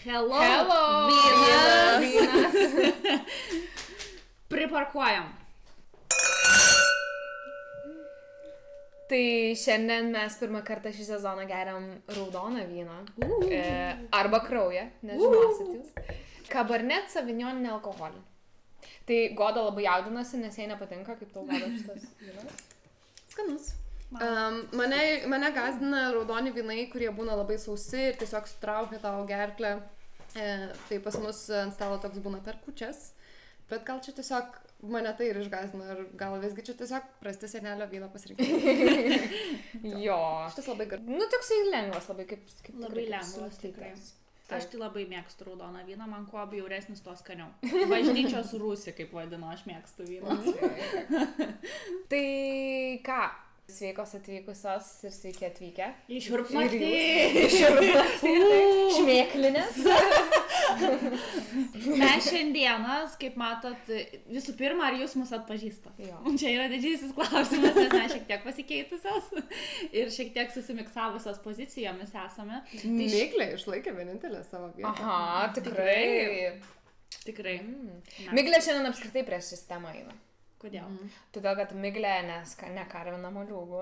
Hello. Vynas. Priparkuojam. Tai šiandien mes pirmą kartą šį sezoną geriam raudoną vyną. Arba kraują, nežinosit jūs. Cabernet Sauvignon nealkoholį. Tai Goda labai jaudinasi, nes jai nepatinka, kaip tau Goda šitas vynas. Skanus. Mane gazdina raudoni vynai, kurie būna labai sausi ir tiesiog sutraukia tavo gerklę. Tai pas mus ant stalo toks būna per kūčias. Bet gal čia tiesiog mane tai ir išgazdina. Ir gal visgi čia tiesiog prasti senelio vyno pasirinkimai. Jo. Šitas labai gerai. Nu, toksai lengvas labai, kaip Labai lengvas, tikrai. Aš tai labai mėgstu raudoną vyną, man kuo bjauresnis, tuo skaniau. Bažnyčios rūsį, kaip vadinu, aš mėgstu vyną. Tai ką? Sveikos atvykusios ir sveiki atvykę. Iš Urpnaktį. Šmėklinės. Mes šiandieną, kaip matot, visų pirma, ar jūs mus atpažįstate? Jo. Čia yra didžiausias klausimas, nes mes šiek tiek pasikeitusios ir šiek tiek susimiksavusios pozicijomis esame. Miglė išlaikė vienintelę savo vietą. Aha, tikrai. Tikrai. Miglė šiandien apskritai prieš sistemą eina. Kodėl? Todėl, kad Miglė nekarvina moliūgų.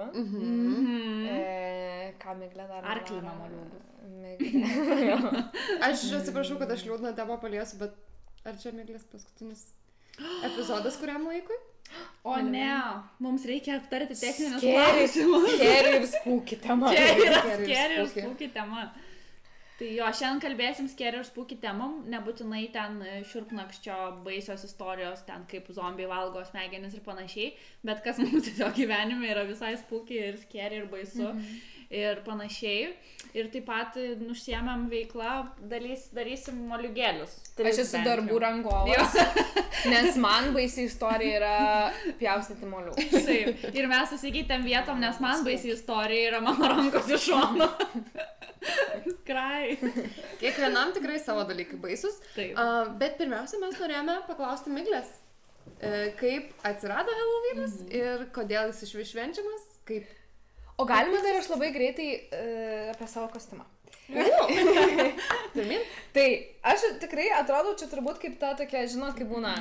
Ką Miglė dar? Arklina moliūgų. Miglė. Aš atsiprašau, kad aš liūdną temą paliesiu, bet ar čia Miglės paskutinis epizodas kuriam laikui? O ne, mums reikia aptarti techninius klausimus. Scary ir spooky tema. Čia yra Scary ir scary ir spooky. spooky tema. Tai jo, šiandien kalbėsim scary ir spooky temom, nebūtinai ten šiurpnakščio baisios istorijos, ten kaip zombiai valgo smegenis ir panašiai, bet kas mums tiesiog gyvenime yra visai spooky ir scary ir baisu ir panašiai. Ir taip pat užsiėmėm veiklą, darysim moliūgėlius. Aš esu darbų rangovas, nes man baisi istorija yra pjaustyti moliūgus. Taip. Ir mes susikeitėm vietom, nes man baisi istorija yra mano rankos iš šono. Krai. Kiekvienam tikrai savo dalykai baisus. Taip. Bet pirmiausia, mes norėjome paklausti Miglės, kaip atsirado Helovynas ir kodėl jis išvis švenčiamas, kaip... O galima dar aš labai greitai apie savo kostiumą. Pirmin? Tai aš tikrai atrodau čia turbūt kaip ta tokia, žinot, kaip būna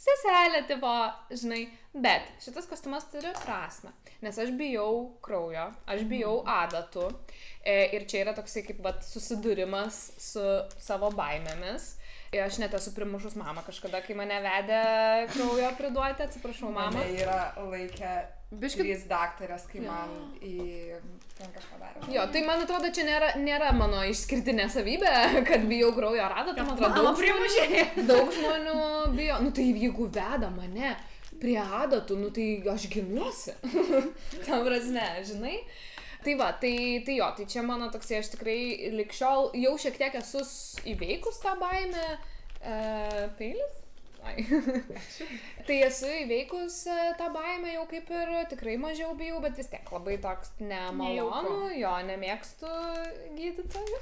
seselė, tipo, žinai, bet šitas kostiumas turi prasmę, nes aš bijau kraujo, aš bijau adatų ir čia yra toksai kaip susidūrimas su savo baimėmis. Ir aš net esu primušus mamą kažkada, kai mane vedė kraujo priduoti, atsiprašau mamą. Mane yra laikę trys daktarės, kai man ten kažką darė. Jo, tai man atrodo, čia nėra mano išskirtinė savybė, kad bijau kraujo ar adatų, man atrodo, daug žmonių bijo. Nu tai jeigu veda mane prie adatų, nu tai aš ginuosi. Tam prasme, žinai. Tai va, tai jo, tai čia mano toksai, aš tikrai likščiol jau šiek tiek esu įveikus tą baimę. Peilis? Ai. Tai esu įveikus tą baimę jau kaip ir tikrai mažiau bijau, bet vis tiek labai toks nemalonu, jo, nemėgstu gydytojų.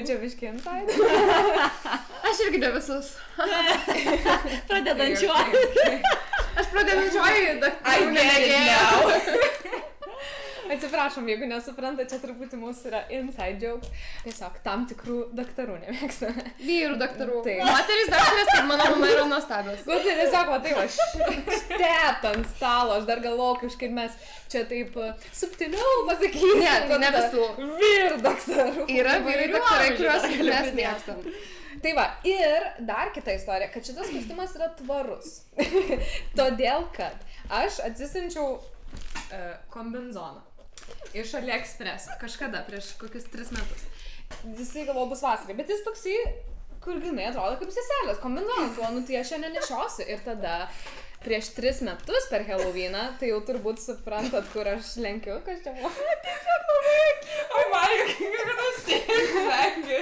Čia biški inside. Aš irgi ne visus. Pradedančiuoju. Aš pradedančiuoju, daktarų nelegėjau. Atsiprašom, jeigu nesupranta, čia truputį mūsų yra inside joke. Tiesiog tam tikrų daktarų nemėgstame. Vyrų daktarų. Taip. Moterys daktarės, kaip mano mama yra nuostabios. Bet tai tiesiog, va taip, štet ant stalo, aš dar galvoju, kažkaip mes čia taip subtiliau pasakysim. Ne visų. Vyrų daktarų. Yra vyrai daktarai, kuriuos mes mėgstam. Tai va, ir dar kita istorija, kad šitas kostiumas yra tvarus. Todėl, kad aš atsisinčiau kombinzoną iš AliExpress kažkada, prieš kokius 3 metus. Jisai galvoju bus vasarai, bet jis toksai, kur grinai atrodo kaip seselės kombinzonas, nu tai aš šiandien nešiosiu. Ir tada prieš 3 metus per Halloweeną, tai jau turbūt suprantat, kur aš lenkiu, kas čia buvo. Tiesiog labai akiai. Oi, man, kad aš sėdžiu, vengiu.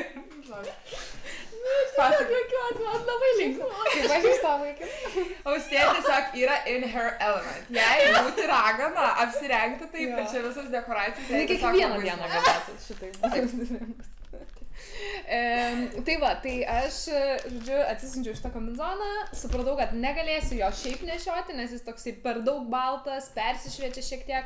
Pasakoju, man labai linksma. Kaip aš iš to vaikinu. Austėja tiesiog yra in her element. Jei būti ragana, apsirengti taip, ir čia visas dekoracijas. Tai kiekvieną dieną galėtų šitai. Tai va, tai aš, žodžiu, atsisinčiau šitą kombinzoną, supratau, kad negalėsiu jo šiaip nešioti, nes jis toksai per daug baltas, persišviečia šiek tiek.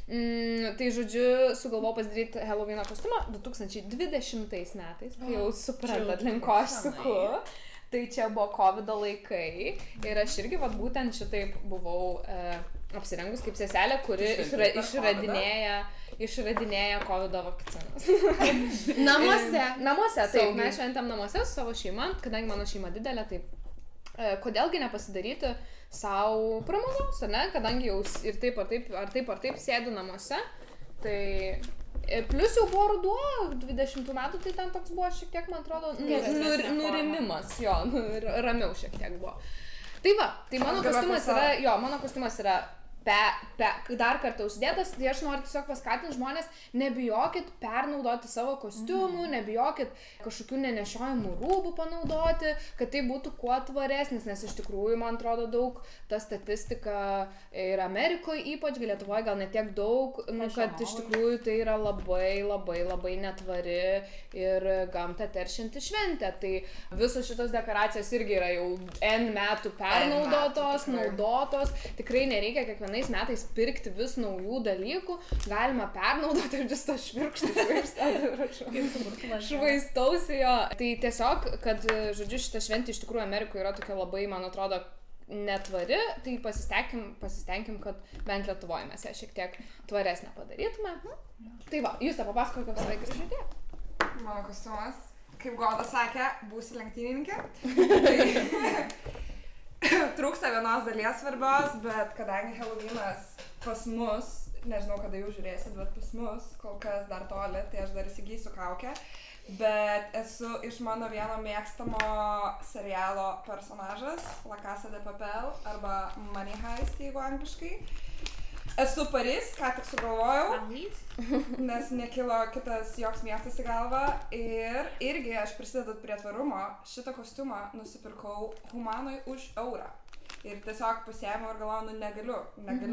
Tai žodžiu, sugalvojau pasidaryti Halloween kostiumą 2020 metais, kai jau suprantat, link ko aš suku. Tai čia buvo COVID laikai ir aš irgi būtent šitaip buvau apsirengus kaip seselė, kuri išradinėja COVID vakcinas. Namuose, taip, mes šventėm namuose su savo šeima, kadangi mano šeima didelė, taip. Kodėlgi nepasidaryti savo pramogos, ne? Kadangi jau ir taip ar taip sėdu namuose, tai plus jau buvo ruduo, 20 metų, tai ten toks buvo šiek tiek, man atrodo, nurimimas, jo, ramiau šiek tiek buvo. Tai va, tai mano kostiumas yra dar kartą uždėtas, tai aš noriu tiesiog paskatinti žmonės, nebijokit pernaudoti savo kostiumų, nebijokit kažkokių nenešiojimų rūbų panaudoti, kad tai būtų kuo tvaresnis, nes iš tikrųjų, man atrodo, daug ta statistika ir Amerikoje ypač, Lietuvoje gal netiek daug, kad iš tikrųjų tai yra labai netvari ir gamtą teršianti šventė. Tai visos šitos dekoracijos irgi yra jau N metų pernaudotos, naudotos, tikrai nereikia kiekvienais metais pirkti vis naujų dalykų, galima pernaudoti ir vis to švaistausi jo. Tai tiesiog, kad, žodžiu, šita šventė iš tikrųjų Amerikoje yra tokia labai, man atrodo, netvari, tai pasistengim, kad bent Lietuvoje mes ją šiek tiek tvaresnę padarytume. Tai va, jūs tą papasakojate, koks vaikas žaidėjo. Mano kostiumas, kaip Goda sakė, būsi lenktynininkė. Trūksta vienos dalies svarbios, bet kadangi Halloweenas pas mus, nežinau kada jau žiūrėsit, bet pas mus kol kas dar toli, tai aš dar įsigysiu kaukę. Bet esu iš mano vieno mėgstamo serialo personažas, La Casa de Papel arba Money Heist, jeigu angliškai. Esu Paris, ką tik sugalvojau, nes nekilo kitas joks miestas į galvą. Ir irgi aš prisidedu prie tvarumo, šitą kostiumą nusipirkau Humanoj už eurą. Ir tiesiog pasiėmiau ir galvojau, negaliu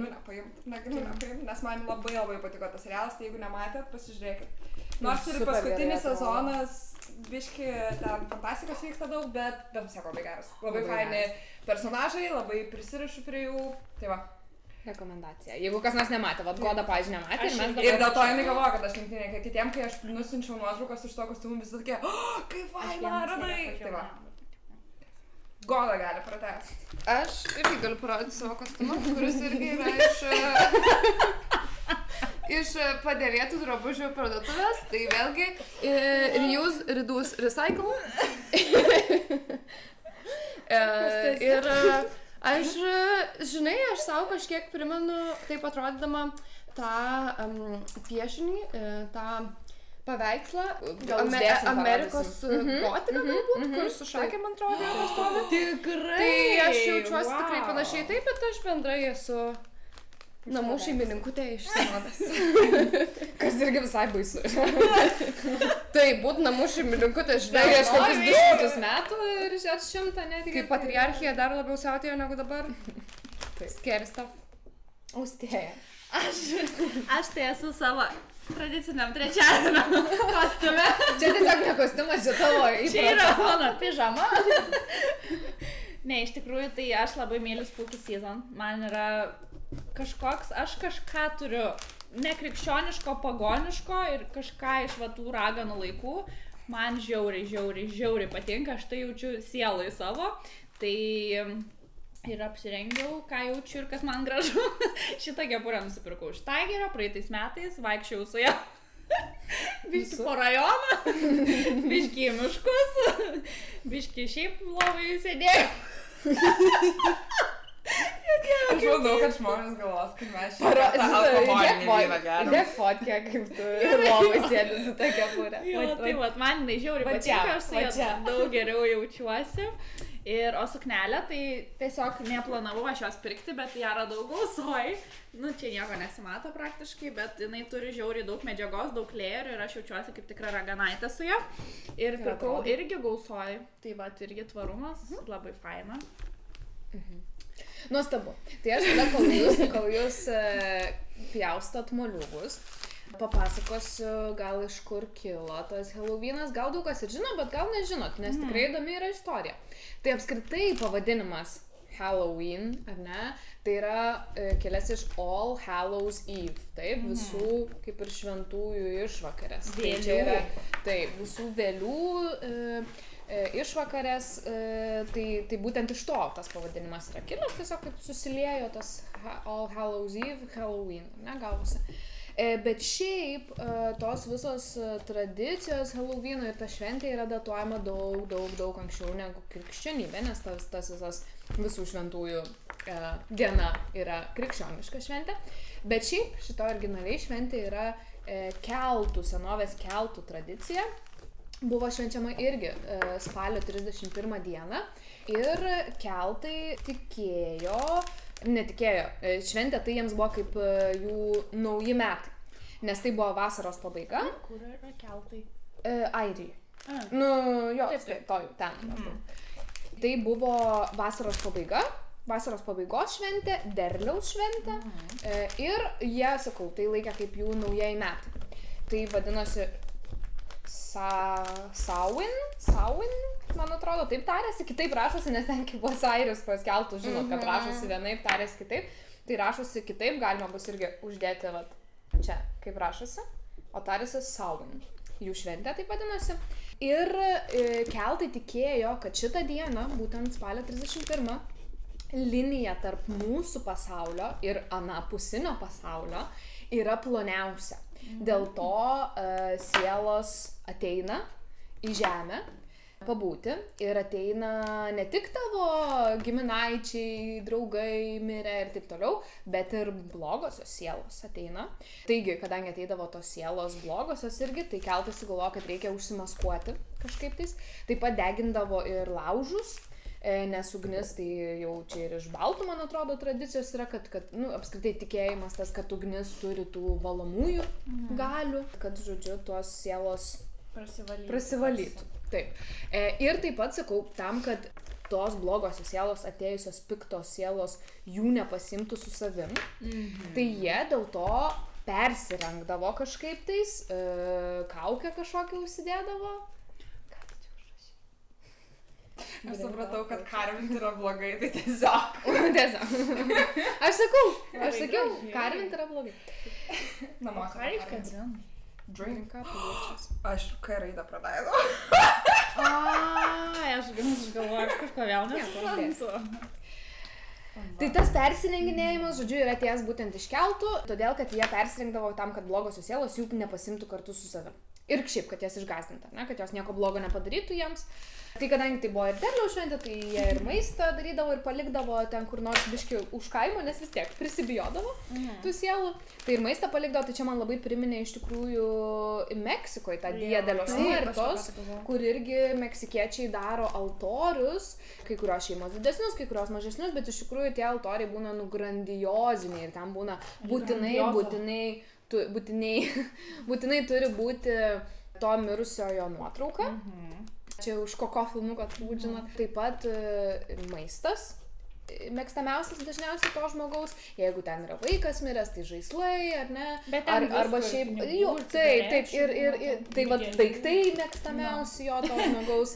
nepaimti, nes man labai patiko tas serialas, tai jeigu nematėt, pasižiūrėkit. Nors ir paskutinis sezonas, biški, ten fantastikos vyksta daug, bet vis tiek labai geras. Labai faini personažai, labai prisirišu prie jų, tai va. Rekomendacija. Jeigu kas nors nematė, Goda, pavyzdžiui, nematė. Ir dėl to jinai galvoja, kad aš lenktynininkė. Kitiem, kai aš nusinčiau nuotraukas iš to kostiumų, visi tokie, kaip faina, radai. Tai va. Goda gali pratęsti. Aš irgi galiu parodyti savo kostiumą, kuris irgi yra iš padėvėtų drabužių parduotuvės. Tai vėlgi reuse, reduce, recycle. Ir aš, žinai, aš savo kažkiek primenu, taip atrodydama tą piešinį, tą paveikslą, Amerikos gotiką galbūt, kur su šakėm man atrodo. Tikrai! Tai aš jaučiuosi tikrai panašiai taip, bet aš bendrai esu namų šeimininkutė iš senovės. Kas irgi visai baisu. Tai būt namų šeimininkutė iš prieš kokius 200 metų ir 100 netgi. Kaip patriarchija dar labiau siautėjo negu dabar. Scary stuff. Austėja. Aš tai esu savo tradiciniam trečiadienio kostiume. Čia tiesiog ne kostiumas, čia tavo įprasta. Čia yra mano pižama. Ne, iš tikrųjų, tai aš labai myliu spooky season. Man yra kažkoks, aš kažką turiu nekrikščioniško, pagoniško ir kažką iš tų raganų laikų. Man žiauriai patinka, aš tai jaučiu sielai savo. Tai ir apsirengiau, ką jaučiu ir kas man gražu. Šitą kepurę nusipirkau iš Tigerio, praeitais metais vaikščiau su ją. Biški po rajoną, biški į miškus, biški šiaip lovai sėdėjau. Aš manau, kad žmonės galvos, kad mes šiandien tą alkoholinį vyną geram. Dėk fotkę, kaip tu lovai sėdi su ta kepurė. Tai man jinai žiauriai patinka, aš su ja daug geriau jaučiuosi. Ir, o suknelę, tai tiesiog neplanavau aš jos pirkti, bet ją radau gausoj. Nu, čia nieko nesimato praktiškai, bet jinai turi žiauriai daug medžiagos, daug lėjerių ir aš jaučiuosi kaip tikra raganaitė su ja. Ir pirkau irgi gausoj. Tai va, irgi tvarumas, labai faina. Nuostabu. Tai aš tada, kol jūs pjaustot moliūgus, papasakosiu, gal iš kur kilo tas Halloweenas. Gal daug kas ir žino, bet gal nežinot, nes tikrai įdomi yra istorija. Tai apskritai pavadinimas Halloween, ar ne? Tai yra kilęs iš All Hallows Eve, taip, visų kaip ir šventųjų išvakarės. Tai čia yra, taip, visų vėlių išvakarės, tai būtent iš to tas pavadinimas yra kilęs, tiesiog kaip susiliejo tas All Hallows Eve, Halloween, ne, gavosi. Bet šiaip tos visos tradicijos Halloweeno ir ta šventė yra datuojama daug anksčiau negu krikščionybė, nes tas visas visų šventųjų diena yra krikščioniška šventė. Bet šiaip šita originaliai šventė yra senovės keltų tradicija. Buvo švenčiama irgi spalio 31 dieną ir keltai netikėjo, šventė tai jiems buvo kaip jų nauji metai, nes tai buvo vasaros pabaiga. Kur yra keltai? Airijai. Nu, jo, ten. Tai buvo vasaros pabaiga, vasaros pabaigos šventė, derliaus šventė ir jie, sakau, tai laikė kaip jų naujieji metai. Tai vadinosi Samhain, man atrodo, taip tarėsi, kitaip rašosi, nes ten kaip Osiris paskeltų, žinot, kad rašosi vienaip, tarėsi kitaip. Tai rašosi kitaip, galima bus irgi uždėti čia, kaip rašosi, o tarėsi Samhain. Jų šventė taip vadinosi. Ir keltai tikėjo, kad šitą dieną, būtent spalio 31, linija tarp mūsų pasaulio ir anapusinio pasaulio yra ploniausia. Dėl to sielos ateina į žemę pabūti ir ateina ne tik tavo giminaičiai, draugai mirę ir taip toliau, bet ir blogosios sielos ateina. Taigi, kadangi ateidavo tos sielos blogosios irgi, tai keltai sugalvojo, kad reikia užsimaskuoti kažkaip tais. Taip pat degindavo ir laužus, nes ugnis tai jau čia ir iš baltų, man atrodo, tradicijos yra, kad apskritai tikėjimas tas, kad ugnis turi tų valomųjų galių, kad, žodžiu, tuos sielos prasivalytų. Taip. Ir taip pat sakau, tam, kad tos blogosios sielos, atėjusios piktos sielos jų nepasimtų su savim, tai jie dėl to persirengdavo kažkaip tais, kaukę kažkokią užsidėdavo. Aš supratau, kad karvinti yra blogai, tai tiesiog. Aš sakiau, karvinti yra blogai. Namuose. Ką reiškia Drink. Aš K raidę praleidau. Aš galvoju, kažko vėl nesuprantu. Tai tas persirenginėjimas, žodžiu, yra ties būtent iš keltų, todėl, kad jie persirengdavo tam, kad blogosios sielos jų nepasimtų kartu su savim. Ir šiaip, kad jas išgąsdintų, kad jos nieko blogo nepadarytų jiems. Tai kadangi tai buvo ir derliaus šventė, tai jie ir maistą darydavo ir palikdavo ten kur nors biškį už kaimo, nes vis tiek prisibijodavo tų sielų. Tai ir maistą palikdavo, tai čia man labai priminė iš tikrųjų Meksikoje tą Dia de los Muertos, kur irgi meksikiečiai daro altorius, kai kurios šeimos didesnius, kai kurios mažesnius, bet iš tikrųjų tie altoriai būna grandioziniai ir ten būna būtinai turi būti to mirusiojo nuotrauka. Čia už Koko filmuką turbūt žinot. Taip pat maistas, mėgstamiausias dažniausiai to žmogaus. Jeigu ten yra vaikas miręs, tai žaislai, ar ne? Arba šiaip, taip, ir tai va daiktai mėgstamiausi jo to žmogaus.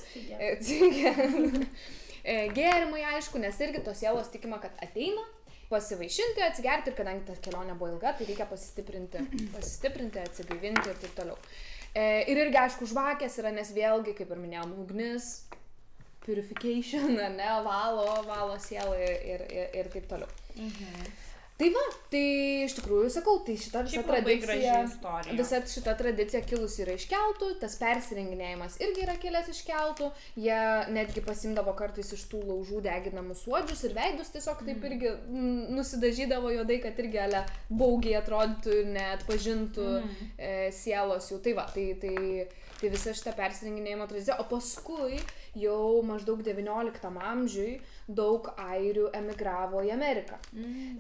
Gėrimai, aišku, nes irgi tos sielos tikima, kad ateina pasivaišinti, atsigerti ir kadangi ta kelionė buvo ilga, tai reikia pasistiprinti, atsigaivinti ir taip toliau. Ir irgi, aišku, žvakės yra, nes vėlgi, kaip ir minėjom, ugnis, purification, ne, valo sielą ir taip toliau. Tai va, tai iš tikrųjų sakau, tai šita šita tradicija kilusi yra iš keltų, tas persirenginėjimas irgi yra kilęs iš keltų, jie netgi pasimdavo kartais iš tų laužų deginamus suodžius ir veidus tiesiog taip irgi nusidažydavo juodai, kad irgi baugiai atrodytų ir neatpažintų sielos jų. Tai va, tai visa šita persirenginėjimo tradicija, o paskui jau maždaug 19 amžiui daug airių emigravo į Ameriką.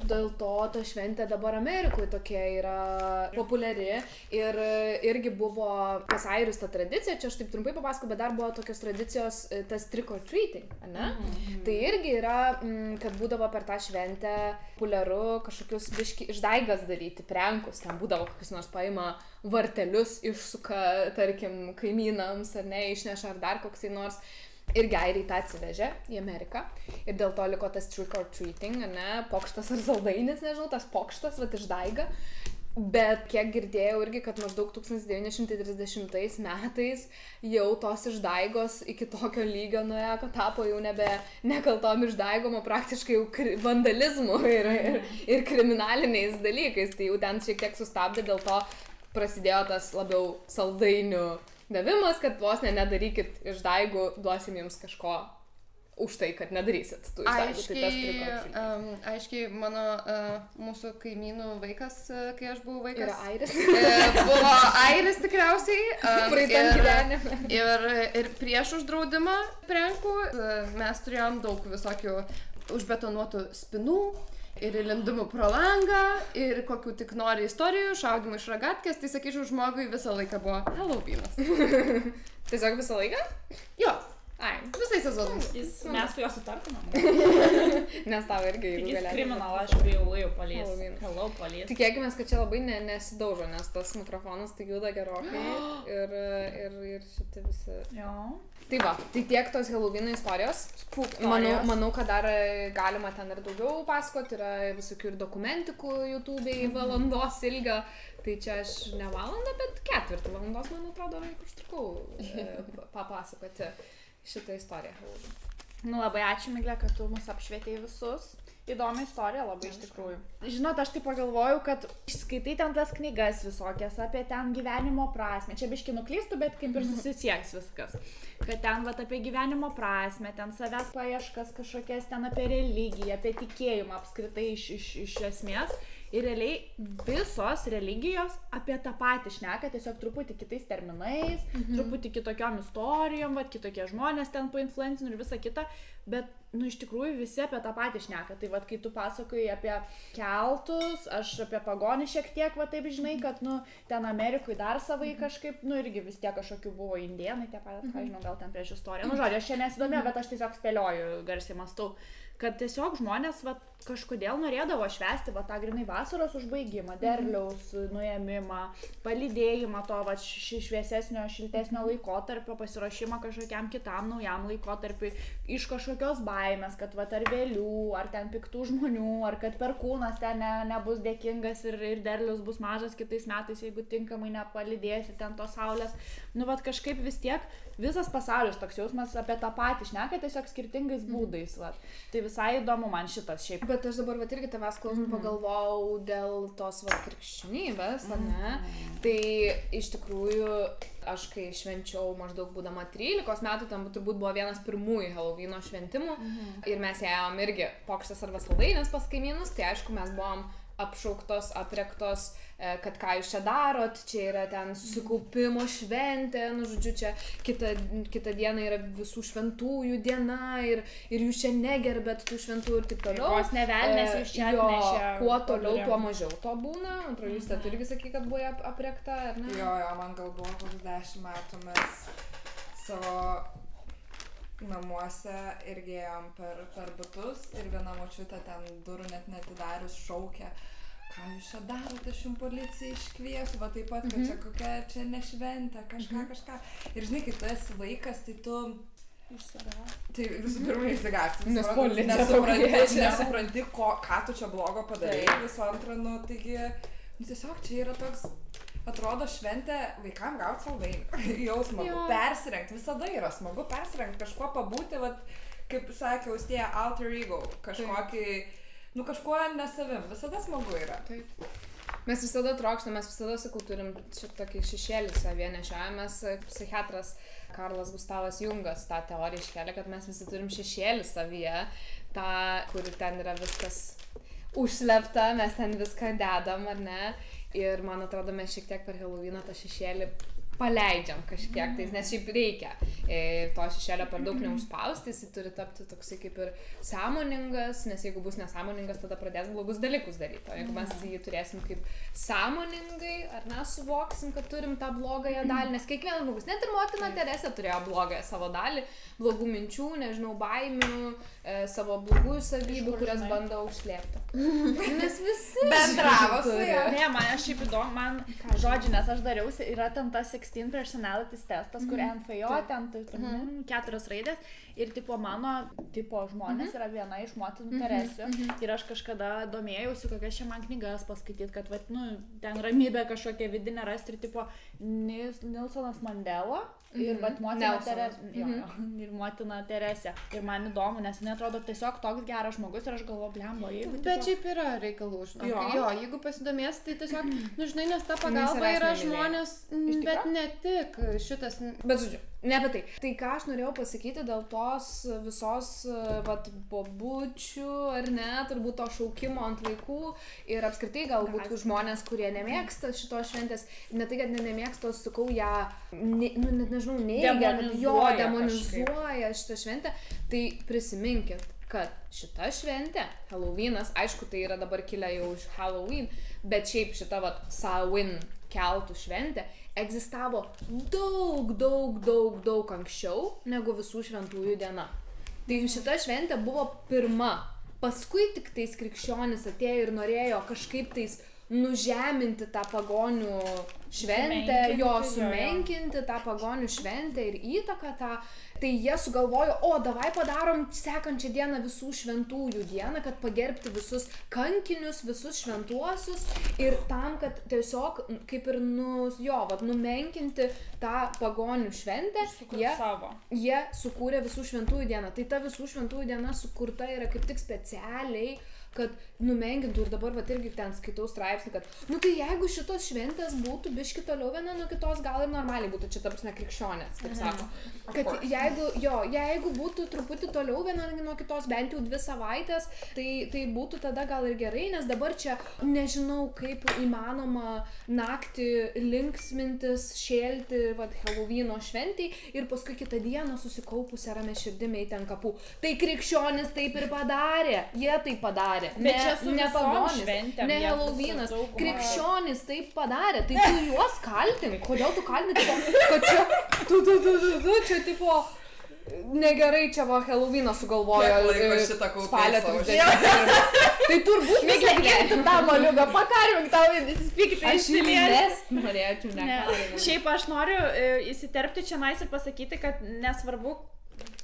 Dėl to ta šventė dabar Amerikoje tokia yra populiari ir irgi buvo pas airius ta tradicija, čia aš taip trumpai papasakau, bet dar buvo tokios tradicijos tas trick or treating, ne? Tai irgi yra, kad būdavo per tą šventę populiaru kažkokius biški išdaigas daryti, prenkus, ten būdavo kokius nors paima vartelius, išsuka, tarkim, kaimynams, ar ne, išneša ar dar koksai nors. irgi airiai tą atsivežė į Ameriką ir dėl to liko tas trick or treating, ne, pokštas ar saldainis, nežinau, tas pokštas, vat išdaiga. Bet kiek girdėjau irgi, kad maždaug 1930 metais jau tos išdaigos iki tokio lygio nuėjo, kad tapo jau nekaltom išdaigom, o praktiškai jau vandalizmu ir kriminaliniais dalykais. Tai jau ten šiek tiek sustabdė, dėl to prasidėjo tas labiau saldainių davimas, kad vos nedarykit išdaigų, duosim jums kažko už tai, kad nedarysit tų išdaigų. Aiškiai, mūsų kaimynų vaikas, kai aš buvau vaikas. Yra airis. Buvo airis tikriausiai. Praeitam gyvenime. Ir prieš uždraudimą prenkų mes turėjom daug visokių užbetonuotų spinų. Ir įlindimų pro langą, ir kokių tik nori istorijų, šaudimų iš ragatkės, tai sakyčiau, žmogui visą laiką buvo Halloweenas. Tiesiog visą laiką? Jo. Ai, visais sezonais. Mes su juo sutartumėm. Nes tau irgi, jeigu galėtum. Jis kriminal, aš bijau palies. Hello, palies. Tikėkime, kad čia labai nesidaužo, nes tas mikrofonas tai juda gerokai ir šitie visi. Jo. Tai va, tai tiek tos Halloween istorijos. Manau, kad dar galima ten ir daugiau pasakoti, yra visokių ir dokumentikų YouTube'ai valandos ilgio. Tai čia aš ne valandą, bet 4 valandos, man atrodo, užtrukau papasakoti šitą istoriją. Nu, labai ačiū, Miglė, kad tu mus apšvietei visus. Įdomi istorija labai iš tikrųjų. Žinot, aš tai pagalvojau, kad skaitai ten tas knygas visokias apie ten gyvenimo prasmę. Čia biški nuklystu, bet kaip ir susisieks viskas. Kad ten vat apie gyvenimo prasmę, ten savęs paieškas kažkokias, ten apie religiją, apie tikėjimą apskritai iš esmės. Ir realiai visos religijos apie tą patį šneka, tiesiog truputį kitais terminais, truputį kitokiom istorijom, vat kitokie žmonės ten painfluencinu ir visa kita, bet, nu, iš tikrųjų visi apie tą patį šneka. Tai vat, kai tu pasakoji apie keltus, aš apie pagonį šiek tiek, va taip žinai, kad, nu, ten Amerikui dar savai kažkaip, nu, irgi vis tiek kažkokių buvo indėnai, tie patys, ką žinau, gal ten prieš istoriją. Nu, žodžiu, aš čia nesidomėjau, bet aš tiesiog spėlioju, garsiai mąstau, kad tiesiog žmonės, va, kažkodėl norėdavo švęsti, va, tą grinai vasaros užbaigimą, derliaus nuėmimą, palydėjimą to, va, šviesesnio, šiltesnio laikotarpio, pasiruošimą kažkokiam kitam naujam laikotarpiui, iš kažkokios baimės, kad, va, ar vėlių, ar ten piktų žmonių, ar kad perkūnas ten nebus dėkingas ir derlius bus mažas kitais metais, jeigu tinkamai nepalydėsi ten tos saulės. Nu, va, kažkaip vis tiek visas pasaulis toks jausmas apie tą patį šneka, tiesiog skirtingais būdais, va. Tai visai įdomu man šitas šiaip. Bet aš dabar vat irgi tavęs klausant pagalvojau dėl tos vat krikščionybės, ar ne? Tai iš tikrųjų aš kai švenčiau maždaug būdama 13 metų, ten turbūt buvo vienas pirmųjų Halloweeno šventimų ir mes ėjom irgi pokštas arba saldainis pas kaimynus, tai aišku mes buvom apšauktos, aprektos, kad ką jūs čia darot, čia yra ten susikaupimo šventė, nu žodžiu, čia kita diena yra visų šventųjų diena ir jūs čia negerbėt tų šventųjų ir taip toliau. Vos nevelnės jūs čia atnešė. Kuo toliau, tuo mažiau to būna. Antra, jūs tai irgi sakai, kad buvo aprekta, ar ne? Jo, man gal buvo kokius 10 metų mes savo namuose irgi ėjom per butus ir viena močiutė ten durų net neatidarius šaukė, ką jūs čia darote, aš jums policiją iškviesiu, va taip pat, kad čia kokia čia nešventė, kažką. Ir žinai, kai tu esi vaikas, tai tu tai visų pirma išsigąsti. Nesupranti, ką tu čia blogo padarai, visų antra, nu, taigi, tiesiog čia yra toks, atrodo šventė vaikam gauti saldainį. Jau smagu persirengti, visada yra smagu persirengti, kažkuo pabūti, vat, kaip sakė Austėja, alter ego, kažkokį, nu kažkuo nesavim, visada smagu yra. Taip. Mes visada trokštame, mes visada, sakau, turim šitokį šešėlį savyje nešiojamės. Psichiatras Karlas Gustavas Jungas tą teoriją iškelia, kad mes visi turim šešėlį savyje, tą, kur ten yra viskas užslėpta, mes ten viską dedam, ar ne? Ir man atrodo, mes šiek tiek per Halloweeną tą šešėlį paleidžiam kažkiek, tais, nes šiaip reikia to šešėlio per daug neužspausti, jis turi tapti toksai kaip ir sąmoningas, nes jeigu bus nesąmoningas, tada pradės blogus dalykus daryti. O jeigu mes jį turėsim kaip sąmoningai, ar ne, suvoksim, kad turim tą blogąją dalį, nes kiekvienas žmogus, net ir motina Teresė turėjo blogąją savo dalį, blogų minčių, nežinau, baimių, savo blogųjų savybių, kurias bando užslėpti. Mes visi bendravo su ja. Ne, man šiaip įdomu, man žodžiu, nes aš dariausi, yra ten tas 16 personalities testas, kur NFO, ten 4 raidės. Ir tipo mano tipo žmonės yra viena iš motinų Teresių. Ir aš kažkada domėjausi, kokias čia man knygas paskaityti, kad vat, nu, ten ramybė kažkokia vidinė rasti. Ir tipo Nelsonas Mandela. Ir vat motina Teresė. Ir motina Teresė. Ir man įdomu, nes jinai atrodo tiesiog toks geras žmogus ir aš galvoju, blemba, jeigu... Bet šiaip yra reikalų, žinok. Jo, jeigu pasidomės, tai tiesiog, nu žinai, nes ta pagalba yra žmonės, bet ne tik šitas... Bet žodžiu, ne apie tai. Tai ką aš norėjau pasakyti dėl tos visos, vat, bobučių, ar ne, turbūt to šaukimo ant vaikų ir apskritai galbūt žmonės, kurie nemėgsta šitos šventės, ne tai, kad nemėgsta, sakau, ją, nežinau, neigia, demonizuoja šitą šventę, tai prisiminkit, kad šita šventė, Halloweenas, aišku, tai yra dabar kilę jau iš Halloween, bet šiaip šita, vat, Samhain keltų šventė egzistavo daug anksčiau negu visų šventųjų diena. Tai šita šventė buvo pirma, paskui tik tais krikščionys atėjo ir norėjo kažkaip tais nužeminti tą pagonių šventę, sumenkinti tą pagonių šventę ir įtaką tą. Tai jie sugalvojo, davai padarom sekančią dieną visų šventųjų dieną, kad pagerbti visus kankinius, visus šventuosius ir tam, kad tiesiog kaip ir numenkinti tą pagonių šventę, jie sukūrė visų šventųjų dieną. Tai ta visų šventųjų diena sukurta yra kaip tik specialiai, kad numenkintų ir dabar vat irgi ten skaitau straipsnį, kad, nu tai jeigu šitos šventės būtų biški toliau viena nuo kitos, gal ir normaliai būtų, čia ta prasme krikščionės, kaip sako. Kad jeigu būtų truputį toliau viena nuo kitos, bent jau 2 savaitės, tai būtų tada gal ir gerai, nes dabar čia nežinau, kaip įmanoma naktį linksmintis, šėlti, vat, Halloweeno šventį ir paskui kitą dieną susikaupusią ramę širdimi į ten kapų. Tai krikščionys taip ir padarė, jie taip padarė. Bet čia su visom šventėm. Ne Halloweenas. Krikščionys taip padarė. Tai tu juos kaltink. Kodėl tu kaltini, kad čia... Čia tipo... Negerai čia va Halloweeną sugalvojo spalio 30. Tai turbūt mėginti tą moliugą, pakarvink tau, visi spykite išsilies. Norėčiau nekalbėti. Šiaip aš noriu įsiterpti čia ir pasakyti, kad nesvarbu,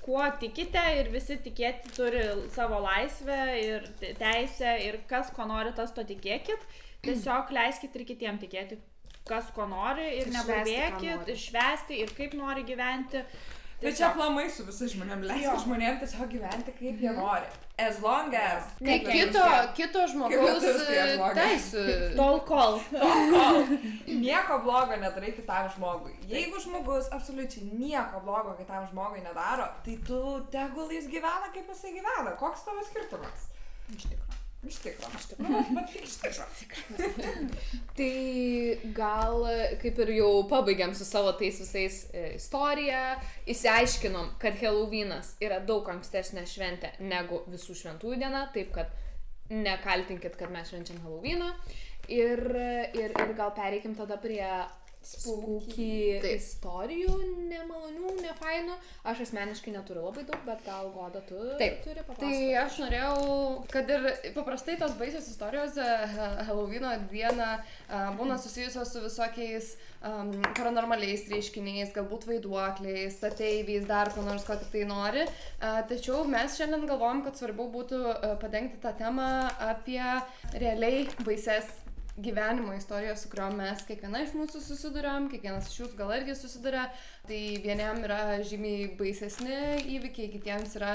kuo tikite ir visi tikėti turi savo laisvę ir teisę ir kas ko nori, tas to tikėkit. Tiesiog leiskit ir kitiem tikėti, kas ko nori ir nebabėkit, ir švęsti ir kaip nori gyventi. Bet čia aplamai su visais žmonėm, leiskit žmonėm tiesiog gyventi kaip jie nori. As long as. Ne kito žmogaus teisų. Tol kol. Nieko blogo nedarai kitam žmogui. Jeigu žmogus absoliučiai nieko blogo kitam žmogui nedaro, tai tu tegul jis gyvena kaip jisai gyvena. Koks tavo skirtumas? Iš tikro. Tai gal kaip ir jau pabaigiam su savo tais visais istoriją, išsiaiškinom, kad Halloweenas yra daug ankstesnė šventė negu visų šventųjų diena, taip kad nekaltinkit, kad mes švenčiam Halloweeną ir gal pereikim tada prie spooky istorijų, nemalonių, nefainų. Aš asmeniškai neturiu labai daug, bet gal Goda tu turi papasakoti. Tai aš norėjau, kad ir paprastai tos baisios istorijos Halloweeno dieną būna susijusios su visokiais paranormaliais reiškiniais, galbūt vaiduokliais, ateiviais, dar ko nors, ko tik tai nori. Tačiau mes šiandien galvojam, kad svarbiau būtų padengti tą temą apie realiai baises gyvenimo istorijos, su kuriuom mes kiekviena iš mūsų susiduriam, kiekvienas iš jūsų gal irgi susiduria. Tai vieniem yra žymiai baisesni įvykiai, kitiems yra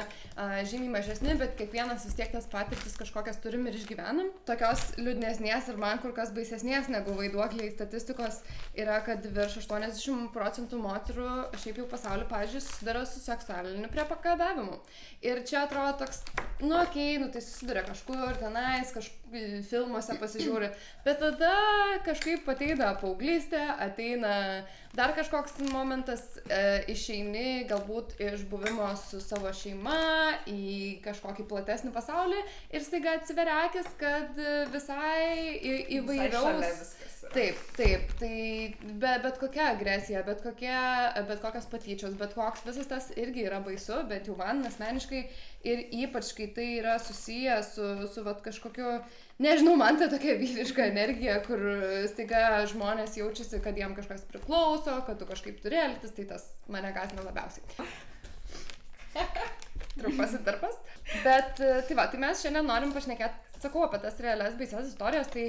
žymiai mažesni, bet kiekvienas vis tiek tas patirtis kažkokias turim ir išgyvenam. Tokios liūdnesnės ir man kur kas baisesnės negu vaiduokliai statistikos yra, kad virš 80% moterų šiaip jau pasaulyje, pavyzdžiui, susiduria su seksualiniu priekabiavimu. Ir čia atrodo toks, tai susiduria kažkur tenais, filmuose pasižiūri, bet tada kažkaip ateina paauglystė, ateina dar kažkoks momentas, išeini galbūt iš buvimo su savo šeima į kažkokį platesnį pasaulį ir staiga atsiveria akis, kad visai įvairaus. Taip, tai bet kokia agresija, bet kokios patyčios, bet koks visas tas irgi yra baisu, bet jau man asmeniškai ir ypač kai tai yra susiję su vat kažkokiu nežinau, man tai tokia vyriška energija, kur staiga žmonės jaučiasi, kad jiem kažkas priklauso, kad tu kažkaip turi elgtis, tai tas mane gąsdina labiausiai. Trumpas įtarpas. Bet tai mes šiandien norim pašnekėti, sakau, apie tas realias baisias istorijas, tai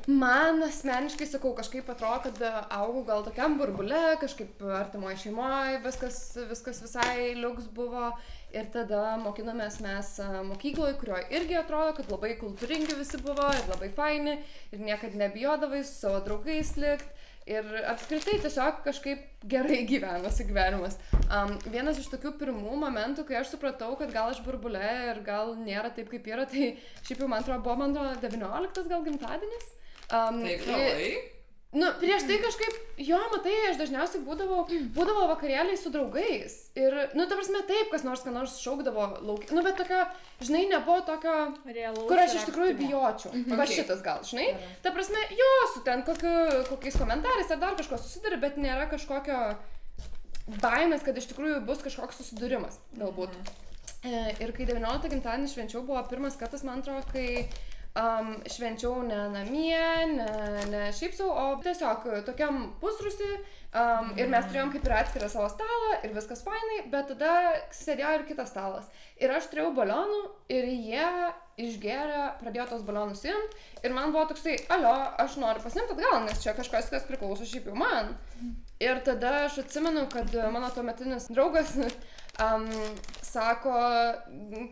man asmeniškai, sakau, kažkaip atrodo, kad augau gal tokiam burbule, kažkaip artimoje šeimoje, viskas visai liuks buvo. Ir tada mokinomės mes mokykloje, kurioje irgi atrodo, kad labai kultūringi visi buvo ir labai faini ir niekad nebijodavai su savo draugais likt. Ir apskritai tiesiog kažkaip gerai gyvenosi gyvenimas. Vienas iš tokių pirmų momentų, kai aš supratau, kad gal aš burbule ir gal nėra taip, kaip yra, tai šiaip jau man atrodo, buvo 19 gal gimtadienis. Taip, labai. Nu, prieš tai kažkaip, jo, matai, aš dažniausiai būdavo vakarėliai su draugais. Ir, nu, ta prasme, taip, kas nors šaukdavo lauk. Nu, bet tokio, žinai, nebuvo tokio, realaus, kur aš iš tikrųjų bijočiau. Va šitas gal, žinai. Ta prasme, jo, su ten kokiais komentarais ar dar kažko susiduri, bet nėra kažkokio baimės, kad iš tikrųjų bus kažkoks susidūrimas, galbūt. Ir kai 19 gimtadienį švenčiau, buvo pirmas kartas, man atrodo, kai švenčiau ne namie, ne šiaip sau, o tiesiog tokiam pusrūsį ir mes turėjom kaip ir atskirą savo stalą ir viskas fainai, bet tada sėdėjo ir kitas stalas. Ir aš turėjau balionų ir jie išgėrė, pradėjo tos balionus imt ir man buvo toksai, alio, aš noriu pasimti atgal, nes čia kažkas, kas priklauso šiaip jau man. Ir tada aš atsimenu, kad mano tuometinis draugas sako,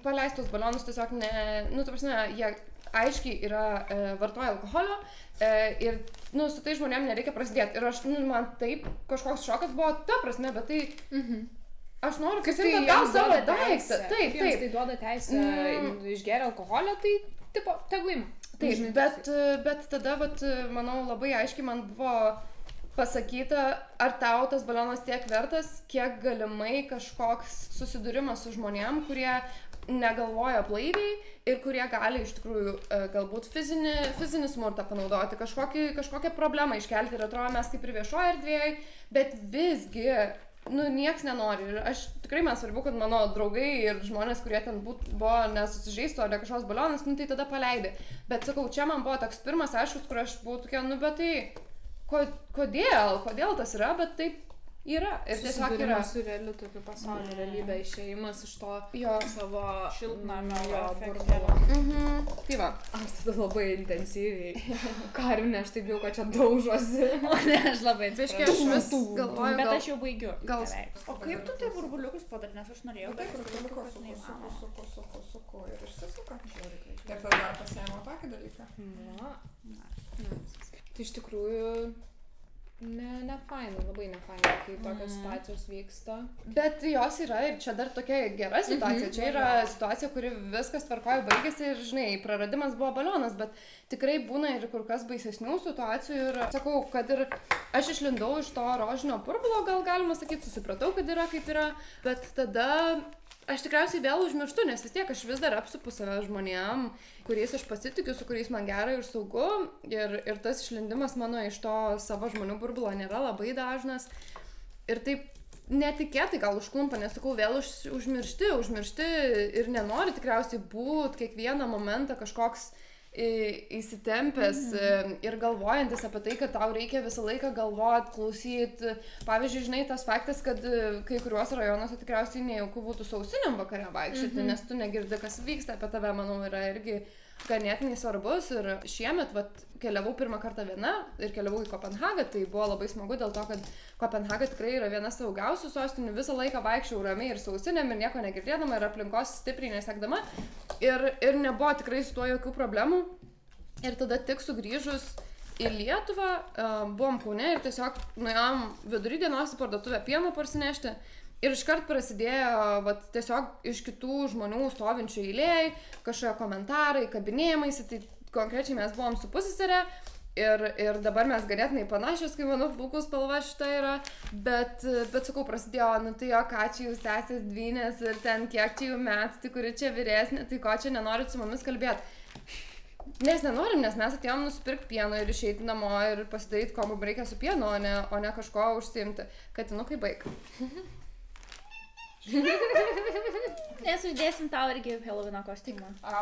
paleist tos balionus tiesiog ne, nu, ta prasme, jie aiškiai yra vartoja alkoholio ir, nu, su tai žmonėm nereikia prasidėti. Ir aš, nu, man taip kažkoks šokas buvo, ta prasme, bet tai aš noriu, kad tai gal savo daiktą. Taip. Tai duoda teisę išgeria alkoholio, tai, tipo, tegu ima. Taip, bet tada, vat, manau, labai aiškiai man buvo pasakyta, ar tau tas balionas tiek vertas, kiek galimai kažkoks susidūrimas su žmonėm, kurie negalvoja blaiviai ir kurie gali iš tikrųjų galbūt fizinį smurtą panaudoti, kažkokią problemą iškelti ir atrodo mes kaip ir viešoje erdvėje, bet visgi, nu, nieks nenori. Ir aš tikrai man svarbu, kad mano draugai ir žmonės, kurie ten buvo nesusižeistų ar ne kažkoks balionas, nu tai tada paleidė. Bet sakau, čia man buvo toks pirmas aiškus, kur aš buvau tokia, nu bet tai kodėl tas yra, bet taip yra. Ir tiesiog yra su realiu tokiu pasaulio realybė, išėjimas iš to savo šiltnamio burbulo. Tai va. Aš tada labai intensyviai karinė, aš taip jau, kad čia daužosi. O ne, aš labai atsiprašau. Aš vis galvoju, bet aš jau baigiu. Gal. O kaip tu tai burbuliukus padarai, nes aš norėjau, bet burbuliukus suku ir išsisuka. Ir tada dar pasiėmė tokį dalyką. Tai iš tikrųjų ne faina, labai ne faina, kai tokios situacijos vyksta. Bet jos yra ir čia dar tokia gera situacija. Čia yra situacija, kuri viskas tvarkoja, baigėsi ir, žinai, praradimas buvo balionas, bet tikrai būna ir kur kas baisesnių situacijų. Ir sakau, kad ir aš išlindau iš to rožinio burbulo, gal galima sakyti, susipratau, kad yra kaip yra, bet tada aš tikriausiai vėl užmirštu, nes vis tiek aš vis dar apsupu save žmonėm, kuriais aš pasitikiu, su kuriais man gera ir saugu. Ir tas išlindimas mano iš to savo žmonių burbulo nėra labai dažnas. Ir taip netikėtai gal užklumpa, nes sakau, vėl užmiršti ir nenori tikriausiai būti kiekvieną momentą kažkoks įsitempęs ir galvojantis apie tai, kad tau reikia visą laiką galvoti, klausyti. Pavyzdžiui, žinai, tas faktas, kad kai kuriuos rajonuose tikriausiai nejauku būtų su ausinėm vakare vaikščioti, nes tu negirdi, kas vyksta apie tave, manau, yra irgi ganėtinai svarbus. Ir šiemet, vat, keliavau pirmą kartą viena ir keliavau į Kopenhagą, tai buvo labai smagu dėl to, kad Kopenhaga tikrai yra viena saugiausių sostinių, visą laiką vaikščiau ramiai ir su ausinėm ir nieko negirdėdama ir aplinkos stipriai nesekdama ir nebuvo tikrai su tuo jokių problemų. Ir tada tik sugrįžus į Lietuvą, buvom Kaune ir tiesiog nuėjom vidury dienos į parduotuvę pieno parsinešti. Ir iškart prasidėjo tiesiog iš kitų žmonių stovinčių eilėj, kažkokie komentarai, kabinėjimaisi, tai konkrečiai mes buvom su pusseserė ir dabar mes ganėtinai panašios, kai mano plaukų spalva šita yra, bet sakau, prasidėjo, nu tai jo, ką čia jūs sesės dvynės ir ten kiek čia jų metų, tai kuri čia vyresnė, tai ko čia nenorit su mumis kalbėti. Nes nenorim, nes mes atėjom nusipirkti pieno ir išeiti namo ir pasidaryti, ko mums reikia su pienu, o ne kažko užsiimti. Katinukai baig. Nes uždėsim tau irgi Helovino kostiumą. O,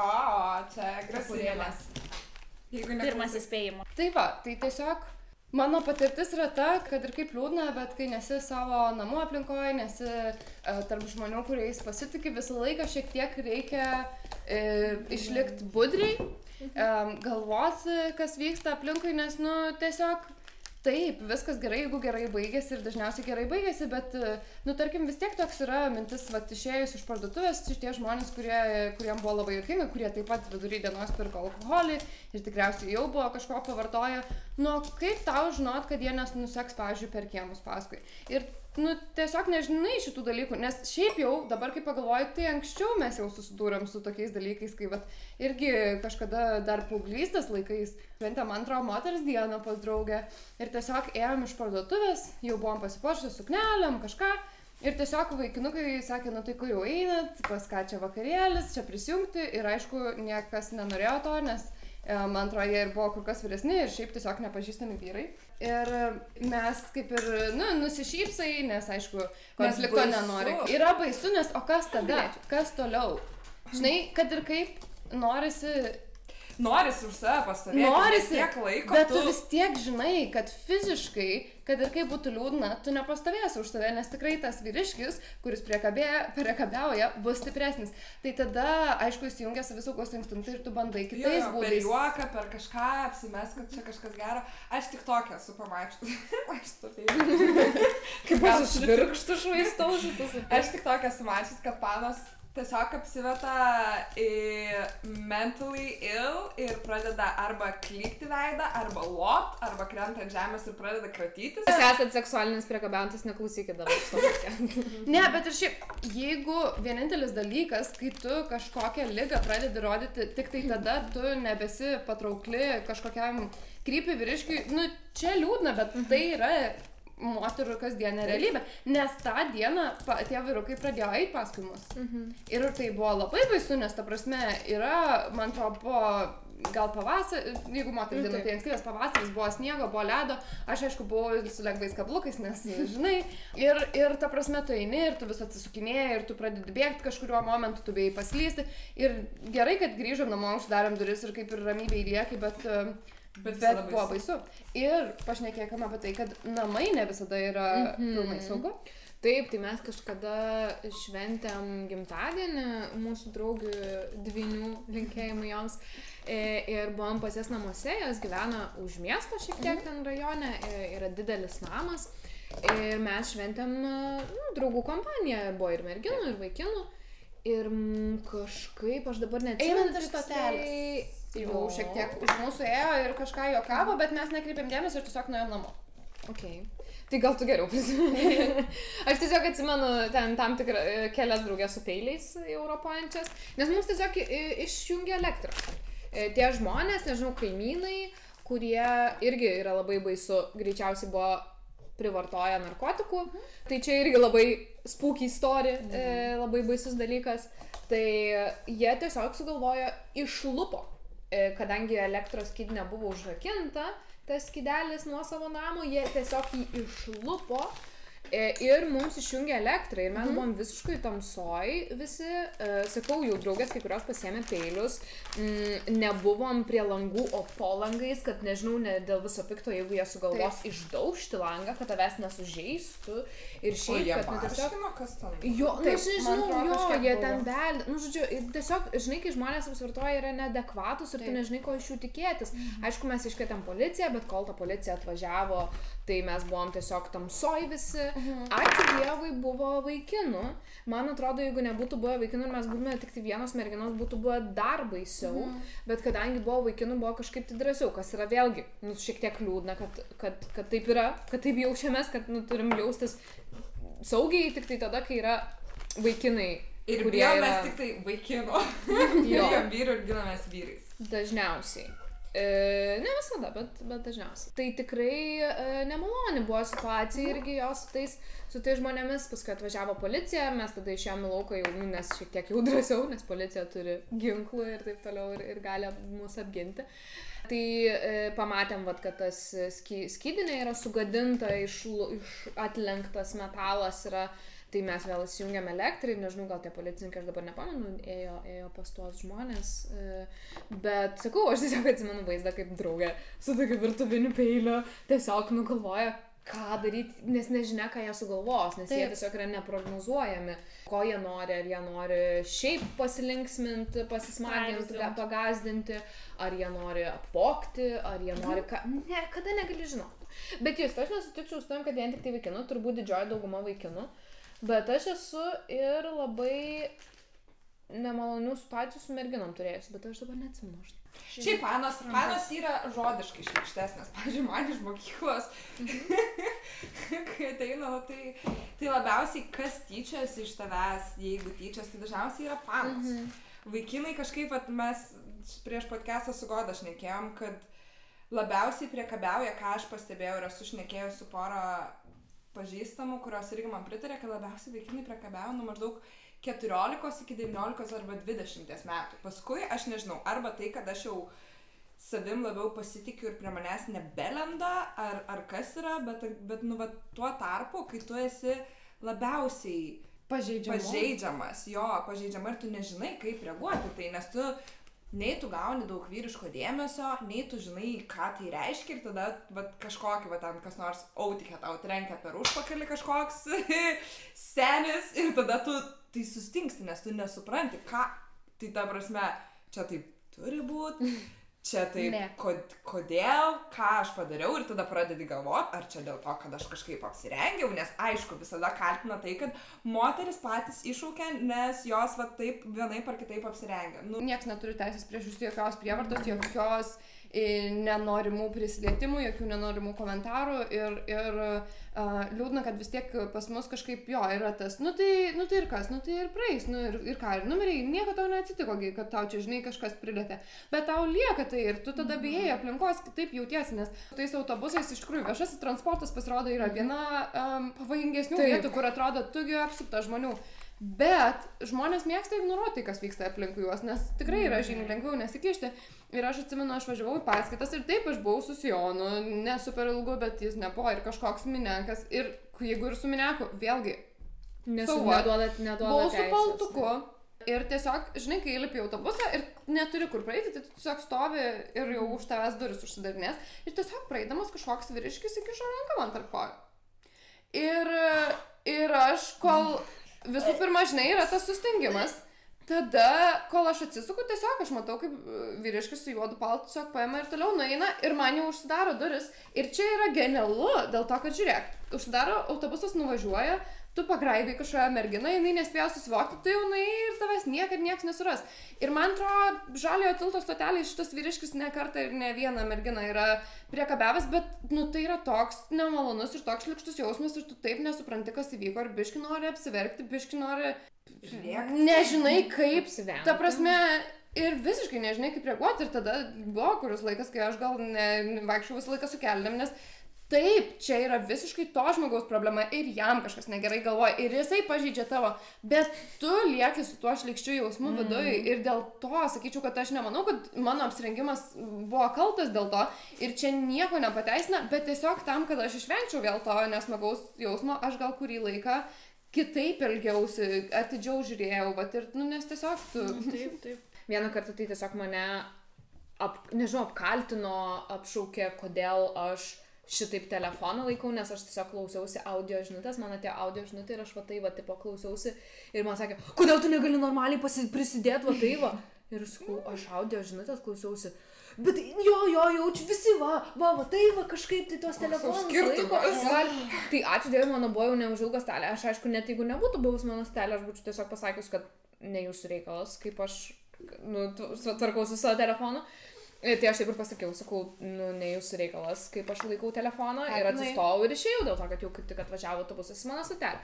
čia grasinimas. Pirmas įspėjimas. Tai va, tai tiesiog mano patirtis yra ta, kad ir kaip liūdna, bet kai nesi savo namų aplinkoje, nesi tarp žmonių, kuriais pasitikė, visą laiką šiek tiek reikia išlikti budriai, galvoti, kas vyksta aplinkui, nes, nu, tiesiog taip, viskas gerai, jeigu gerai baigėsi ir dažniausiai gerai baigėsi, bet, nu, tarkim, vis tiek toks yra mintis, va, išėjus iš parduotuvės, šitie žmonės, kuriem buvo labai juokinga, kurie taip pat vidury dienos pirko alkoholį ir tikriausiai jau buvo kažko pavartoję, nu, kaip tau žinot, kad jie nuseks, pavyzdžiui, per kiemus paskui. Ir, nu, tiesiog nežinai šitų dalykų, nes šiaip jau, dabar kaip pagalvoju, tai anksčiau mes jau susidūrėm su tokiais dalykais, kai, vat, irgi kažkada dar paauglystės laikais šventėm antrą moters dieną pas draugę ir tiesiog ėjom iš parduotuvės, jau buvom pasipuošę suknelėm, kažką ir tiesiog vaikinukai sakė, nu tai kur jau einat, pas ką čia vakarėlis, čia prisijungti ir aišku, niekas nenorėjo to, nes man atrodo, jie ir buvo kur kas vyresni ir šiaip tiesiog nepažįstami vyrai. Ir mes kaip ir, nu, nusišypsai, nes aišku, konflikto nenori. Yra baisu, nes o kas tada? Kas toliau? Žinai, kad ir kaip Norisi už save pastovėti. Norisi, tiek laiko, bet tu vis tiek žinai, kad fiziškai, kad ir kaip būtų liūdna, tu nepastovėsi už save, nes tikrai tas vyriškis, kuris priekabiauja, bus stipresnis. Tai tada, aišku, įsijungia savisaugos instinktai ir tu bandai kitais būdais. Per juoką, per kažką, apsimes, kad čia kažkas gero. Aš tik tokia esu pamačius. Kaip aš išvirkštų švaistausi. Aš tik tokia esu mačius, kad panos tiesiog apsiveta mentally ill ir pradeda arba klikti veidą, arba lot, arba krenta ant žemės ir pradeda kratytis. Jūs esat seksualinis priekabiantis, neklausykit dabar šito podcast. Ne, bet ir šiaip, jeigu vienintelis dalykas, kai tu kažkokią ligą pradedi rodyti, tik tai tada tu nebesi patraukli kažkokiam krypį vyriškiui, nu čia liūdna, bet tai yra moterų kasdienė realybė, nes tą dieną tie vyrukai pradėjo eiti paskui mus. Ir tai buvo labai baisu, nes ta prasme yra, man atrodo, buvo gal pavasarį, jeigu moteris diena, tai ankstyvas pavasaris, buvo sniego, buvo ledo, aš aišku buvau su lengvais kablukais, nes žinai, ir ta prasme tu eini ir tu vis atsisukinėjai ir tu pradedi bėgti kažkuriuo momentu, tu bijai paslysti ir gerai, kad grįžom namo, uždarėm duris ir kaip ir ramybėj lieki, bet buvo baisu. Ir pašnekėkime apie tai, kad namai ne visada yra pilnai saugu. Taip, tai mes kažkada šventėm gimtadienį mūsų draugių dvynių, linkėjimai joms, ir buvom pas jas namuose, jos gyvena už miesto šiek tiek ten rajone, yra didelis namas ir mes šventėm draugų kompaniją, buvo ir merginų, ir vaikinų. Ir kažkaip, aš dabar neatsimenu. Einant iš stotelės. Jau šiek tiek už mūsų ėjo ir kažką juokavo, bet mes nekreipėm dėmesio ir tiesiog nuėjom namo. Ok. Tai gal tu geriau prisimeni. Aš tiesiog atsimenu ten tam tikrą kelias draugės su peiliais europojančias, nes mums tiesiog išjungė elektrą. Tie žmonės, nežinau, kaimynai, kurie irgi yra labai baisu, greičiausiai buvo privartoja narkotikų, tai čia irgi labai spooky story, labai baisus dalykas, tai jie tiesiog sugalvojo išlupo, kadangi elektros skydinė buvo užrakinta, tas skydelis nuo savo namo, jie tiesiog jį išlupo ir mums išjungė elektrą ir mes buvom visiškai tamsoj visi, sakau, jau draugės kai kurios pasiėmė peilius, nebuvom prie langų, o po langais, kad nežinau, ne dėl viso pikto, jeigu jie sugalvos išdaužti langą, kad tavęs nesužeistų ir šiaip, kad nu tiesiog... kas ten? Jo, taip, aš nežinau, jie ten belė, nu žodžiu, tiesiog, žinai, kai žmonės apsvartoja yra neadekvatus ir tu nežinai, ko iš jų tikėtis. Aišku, mes iškvietėm policiją, bet kol ta policija atvažiavo, tai mes buvom tiesiog tamsoj visi. Ačiū Dievui buvo vaikinų. Man atrodo, jeigu nebūtų buvę vaikinų ir mes būtume tik tai vienos merginos, būtų buvę dar baisiau. Bet kadangi buvo vaikinų, buvo kažkaip tai drąsiau, kas yra vėlgi, nu, šiek tiek liūdna, kad taip yra, kad taip jaučiamės, kad nu, turim jaustis saugiai tik tai tada, kai yra vaikinai. Ir bijomės tik tai vaikinų. Bijom vyrų ir ginamės vyrais. Dažniausiai. Ne visada, bet dažniausiai. Tai tikrai nemaloni buvo situacija irgi jos su tais su tai žmonėmis, paskui atvažiavo policija, mes tada išėjome į lauką jau, nes šiek tiek jau drąsiau, nes policija turi ginklų ir taip toliau ir gali mus apginti. Tai pamatėm, vat, kad tas skydinė yra sugadinta, atlenktas metalas yra. Tai mes vėl įsijungėm elektrą ir nežinau, gal tie policininkai, aš dabar nepamenu, ėjo pas tuos žmonės, bet sakau, aš tiesiog atsimenu vaizdą kaip draugė su tokiu virtuviniu peiliu, tiesiog nugalvoja, ką daryti, nes nežinia, ką jie sugalvos, nes jie tiesiog yra neprognozuojami, ko jie nori, ar jie nori šiaip pasilinksminti, pasismaginti, pagazdinti, ar jie nori apvogti, ar jie nori kada negali žinoti. Bet jūs, aš nesutikčiau su tom, kad vien tik tai vaikinų, turbūt didžioji dauguma vaikinų. Bet aš esu ir labai nemalonių situacijų su merginom turėjusi, bet aš dabar neatsimenu. Šiaip panos yra žodiškai šlykštesnės. Pavyzdžiui, man iš mokyklos, kai ateina, tai labiausiai kas tyčiasi iš tavęs, jeigu tyčiasi, tai dažniausiai yra panos. Vaikinai kažkaip, mes prieš podcastą su Goda šnekėjom, kad labiausiai priekabiauja, ką aš pastebėjau ir esu šnekėjus su pora pažįstamų, kurios irgi man pritarė, kad labiausiai vaikinai priekabiauja nuo maždaug 14 iki 19 arba 20 metų. Paskui aš nežinau, arba tai, kad aš jau savim labiau pasitikiu ir prie manęs nebelenda, ar kas yra, bet nu, va, tuo tarpu, kai tu esi labiausiai pažeidžiamas, pažeidžiama ir tu nežinai, kaip reaguoti tai, nes tu nei tu gauni daug vyriško dėmesio, nei tu žinai, ką tai reiškia ir tada kažkokį, ten kas nors autikė tau trenkia per užpakalį kažkoks senis ir tada tu tai sustingsti, nes tu nesupranti, ką, tai ta prasme, čia taip turi būti, čia taip, kodėl, ką aš padariau ir tada pradedi galvoti, ar čia dėl to, kad aš kažkaip apsirengiau, nes aišku, visada kaltina tai, kad moteris patys iššaukia, nes jos taip vienaip ar kitaip apsirengia. Niekas neturi teisės prieš jūs jokios prievartos, jokios nenorimų prisilietimų, jokių nenorimų komentarų ir liūdna, kad vis tiek pas mus kažkaip yra tas, nu tai ir kas, nu tai ir praeis, nu ir ką, ir numeriai, nieko tau neatsitiko, kad tau čia, žinai, kažkas pridėtė, bet tau lieka tai ir tu tada bijai aplinkos, kitaip jautiesi, nes tais autobusais iš tikrųjų viešasis transportas pasirodo yra viena pavojingesnių vietų, kur atrodo tugi apsupta žmonių. Bet žmonės mėgsta ignoruoti, kas vyksta aplinkui juos, nes tikrai yra žymiai lengviau nesikišti. Ir aš atsimenu, aš važiavau į paskaitas ir taip aš buvau su sijonu, ne super ilgu, bet jis nebuvo ir kažkoks minekas. Ir jeigu ir su mineku, vėlgi, buvau su paltuku. Ir tiesiog, žinai, kai įlipi į autobusą ir neturi kur praeiti, tai tu tiesiog stovi ir jau už tavęs duris užsidarinės. Ir tiesiog praeidamas kažkoks vyriškis įkišo ranką man tarp kojų. Ir aš, kol... Visų pirma, žinai, yra tas sustingimas. Tada, kol aš atsisuku, tiesiog aš matau, kaip vyriškis su juodu paltu tiesiog paima ir toliau nueina ir man jau užsidaro duris. Ir čia yra genialu, dėl to, kad žiūrėk, užsidaro, autobusas nuvažiuoja, tu pagraibai kažkoją merginą, jinai nespėjo susivokti, tu jau nuėjai ir tavęs niekas nesuras. Ir man atrodo, Žaliojo tilto stotelėje šitas vyriškis ne kartą ir ne vieną merginą yra priekabiavęs, bet tai yra toks nemalonus ir toks šlykštus jausmas ir tu taip nesupranti, kas įvyko, ir biški nori apsiverkti, biški nori... Nežinai kaip, ta prasme, ir visiškai nežinai kaip reaguoti ir tada buvo kuris laikas, kai aš gal vaikščiau visą laiką su kelnėm, nes taip, čia yra visiškai to žmogaus problema ir jam kažkas negerai galvoja ir jisai pažeidžia tavo, bet tu lieki su tuo šlykščiu jausmu viduj ir dėl to sakyčiau, kad aš nemanau, kad mano apsirengimas buvo kaltas dėl to ir čia nieko nepateisina, bet tiesiog tam, kad aš išvengčiau vėl to nesmagaus jausmo, aš gal kurį laiką kitaip elgiausi, atidžiau žiūrėjau, ir, nes tiesiog tu... Taip. Vieną kartą tai tiesiog mane, apkaltino, apšaukė, kodėl aš šitaip telefoną laikau, nes aš tiesiog klausiausi audio žinutės, man atėjo audio žinutė ir aš tipo klausiausi ir man sakė, kodėl tu negali normaliai prisidėti, Ir sakau, aš audio žinutės klausiausi, bet jaučiu visi, kažkaip tai tos telefonus laiko. Tai ačiū Dievui, mano buvo jau neužilgo stelė, aš aišku, net jeigu nebūtų buvus mano stelė, aš būčiau tiesiog pasakius, kad ne jūsų reikalas, kaip aš tvarkausi su savo telefonu. Tai aš taip ir pasakiau, sakau, ne jūsų reikalas, kaip aš laikau telefoną ir atsistojau ir išėjau dėl to, kad jau kaip tik atvažiavo autobusas į mano stotelę.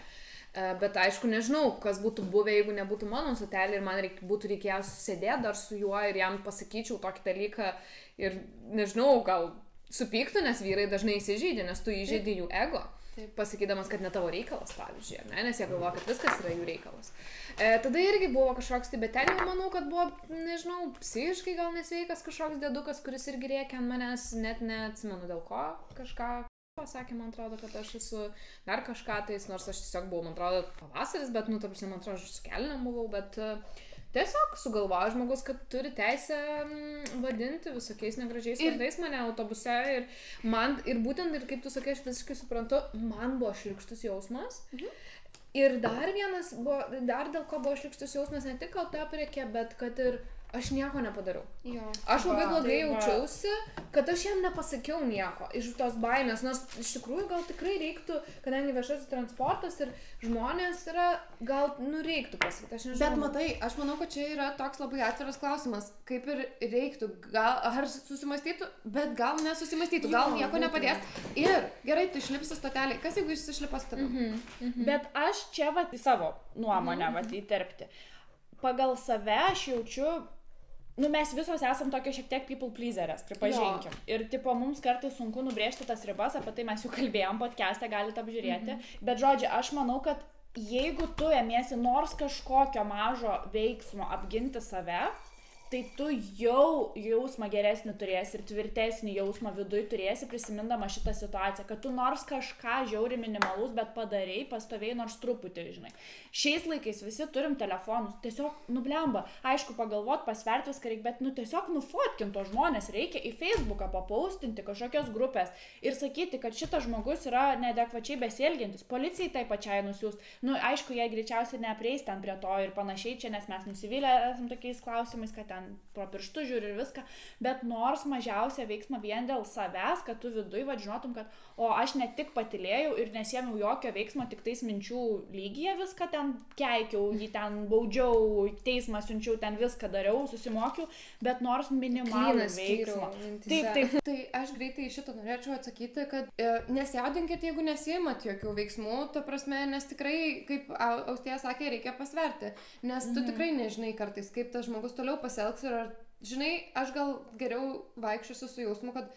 Bet aišku, nežinau, kas būtų buvę, jeigu nebūtų mano stotelė ir man būtų reikėjęs sėdėti dar su juo ir jam pasakyčiau tokį dalyką ir nežinau, gal supyktų, nes vyrai dažnai įsižeidžia, nes tu įžeidi jų ego. pasakydamas, kad ne tavo reikalas, pavyzdžiui, ne? Nes jie galvoja, kad viskas yra jų reikalas. Tada irgi buvo kažkoks, tai bet ten jau manau, kad buvo, nežinau, psichiškai gal nesveikas kažkoks dėdukas, kuris irgi rėkė ant manęs, net neatsimenu dėl ko, kažką pasakė, man atrodo, kad aš esu dar kažką tais, nors aš tiesiog buvau, man atrodo, pavasaris, bet, nu, tarp, man atrodo, aš su kelniam buvau, bet tiesiog sugalvojo žmogus, kad turi teisę vadinti visokiais negražiais vardais mane autobuse ir man, ir būtent, ir kaip tu sakai, aš visiškai suprantu, man buvo šlykštus jausmas. Ir dar vienas, dar dėl ko buvo šlykštus jausmas, ne tik gal ta prekė, bet kad ir aš nieko nepadariau. Aš labai blogai jaučiausi, kad aš jam nepasakiau nieko iš tos baimės, nors iš tikrųjų gal tikrai reiktų, kadangi viešasis transportas ir žmonės yra, gal reiktų pasakyti, aš nežinau. Bet matai, aš manau, kad čia yra toks labai atviras klausimas, kaip ir reiktų, gal ar susimastytų, bet gal nesusimastytų, gal nieko nepadės. Ir gerai, tu išlipsi stotelį, kas jeigu jis išlipa stotelį? Bet aš čia vat į savo nuomonę vat įterpti. Pagal save aš jaučiu, mes visos esam tokie šiek tiek people pleaserės, pripažinkim. Ir tipo, mums kartais sunku nubrėžti tas ribas, apie tai mes jau kalbėjom podcast'e, galite apžiūrėti. Bet žodžiu, aš manau, kad jeigu tu ėmiesi nors kažkokio mažo veiksmo apginti save, tai tu jau jausmą geresnį turėsi ir tvirtesnį jausmą viduj turėsi prisimindama šitą situaciją, kad tu nors kažką žiauri minimalus, bet padarei, pastovėjai nors truputį, žinai. Šiais laikais visi turim telefonus, tiesiog nublemba, aišku, pagalvot, pasvert viską reikia, bet tiesiog nufotkint to žmonės, reikia į Facebooką papaustinti kažkokios grupės ir sakyti, kad šitas žmogus yra neadekvačiai besielgiantis, policijai tai pačiai nusiųs, aišku, jie greičiausiai neprieis ten prie to ir panašiai čia, nes mes nusivylę esam tokiais klausimais, kad ten pro pirštų žiūri ir viską, bet nors mažiausia veiksma vien dėl savęs, kad tu viduj žinotum, kad aš ne tik patylėjau ir nesėmiau jokio veiksmo, tik tais minčių lygyje viską ten keikiau, jį ten baudžiau, teismą siunčiau, ten viską dariau, susimokiau, bet nors minimalų veiksmą. Taip. Tai aš greitai šitą norėčiau atsakyti, kad nesijaudinkit, jeigu nesiimat jokių veiksmų, ta prasme, nes tikrai, kaip Austėja sakė, reikia pasverti, nes tu tikrai nežinai kartais, kaip tas žmogus toliau pasielgs. Ir ar, žinai, aš gal geriau vaikščiosiu su jausmu, kad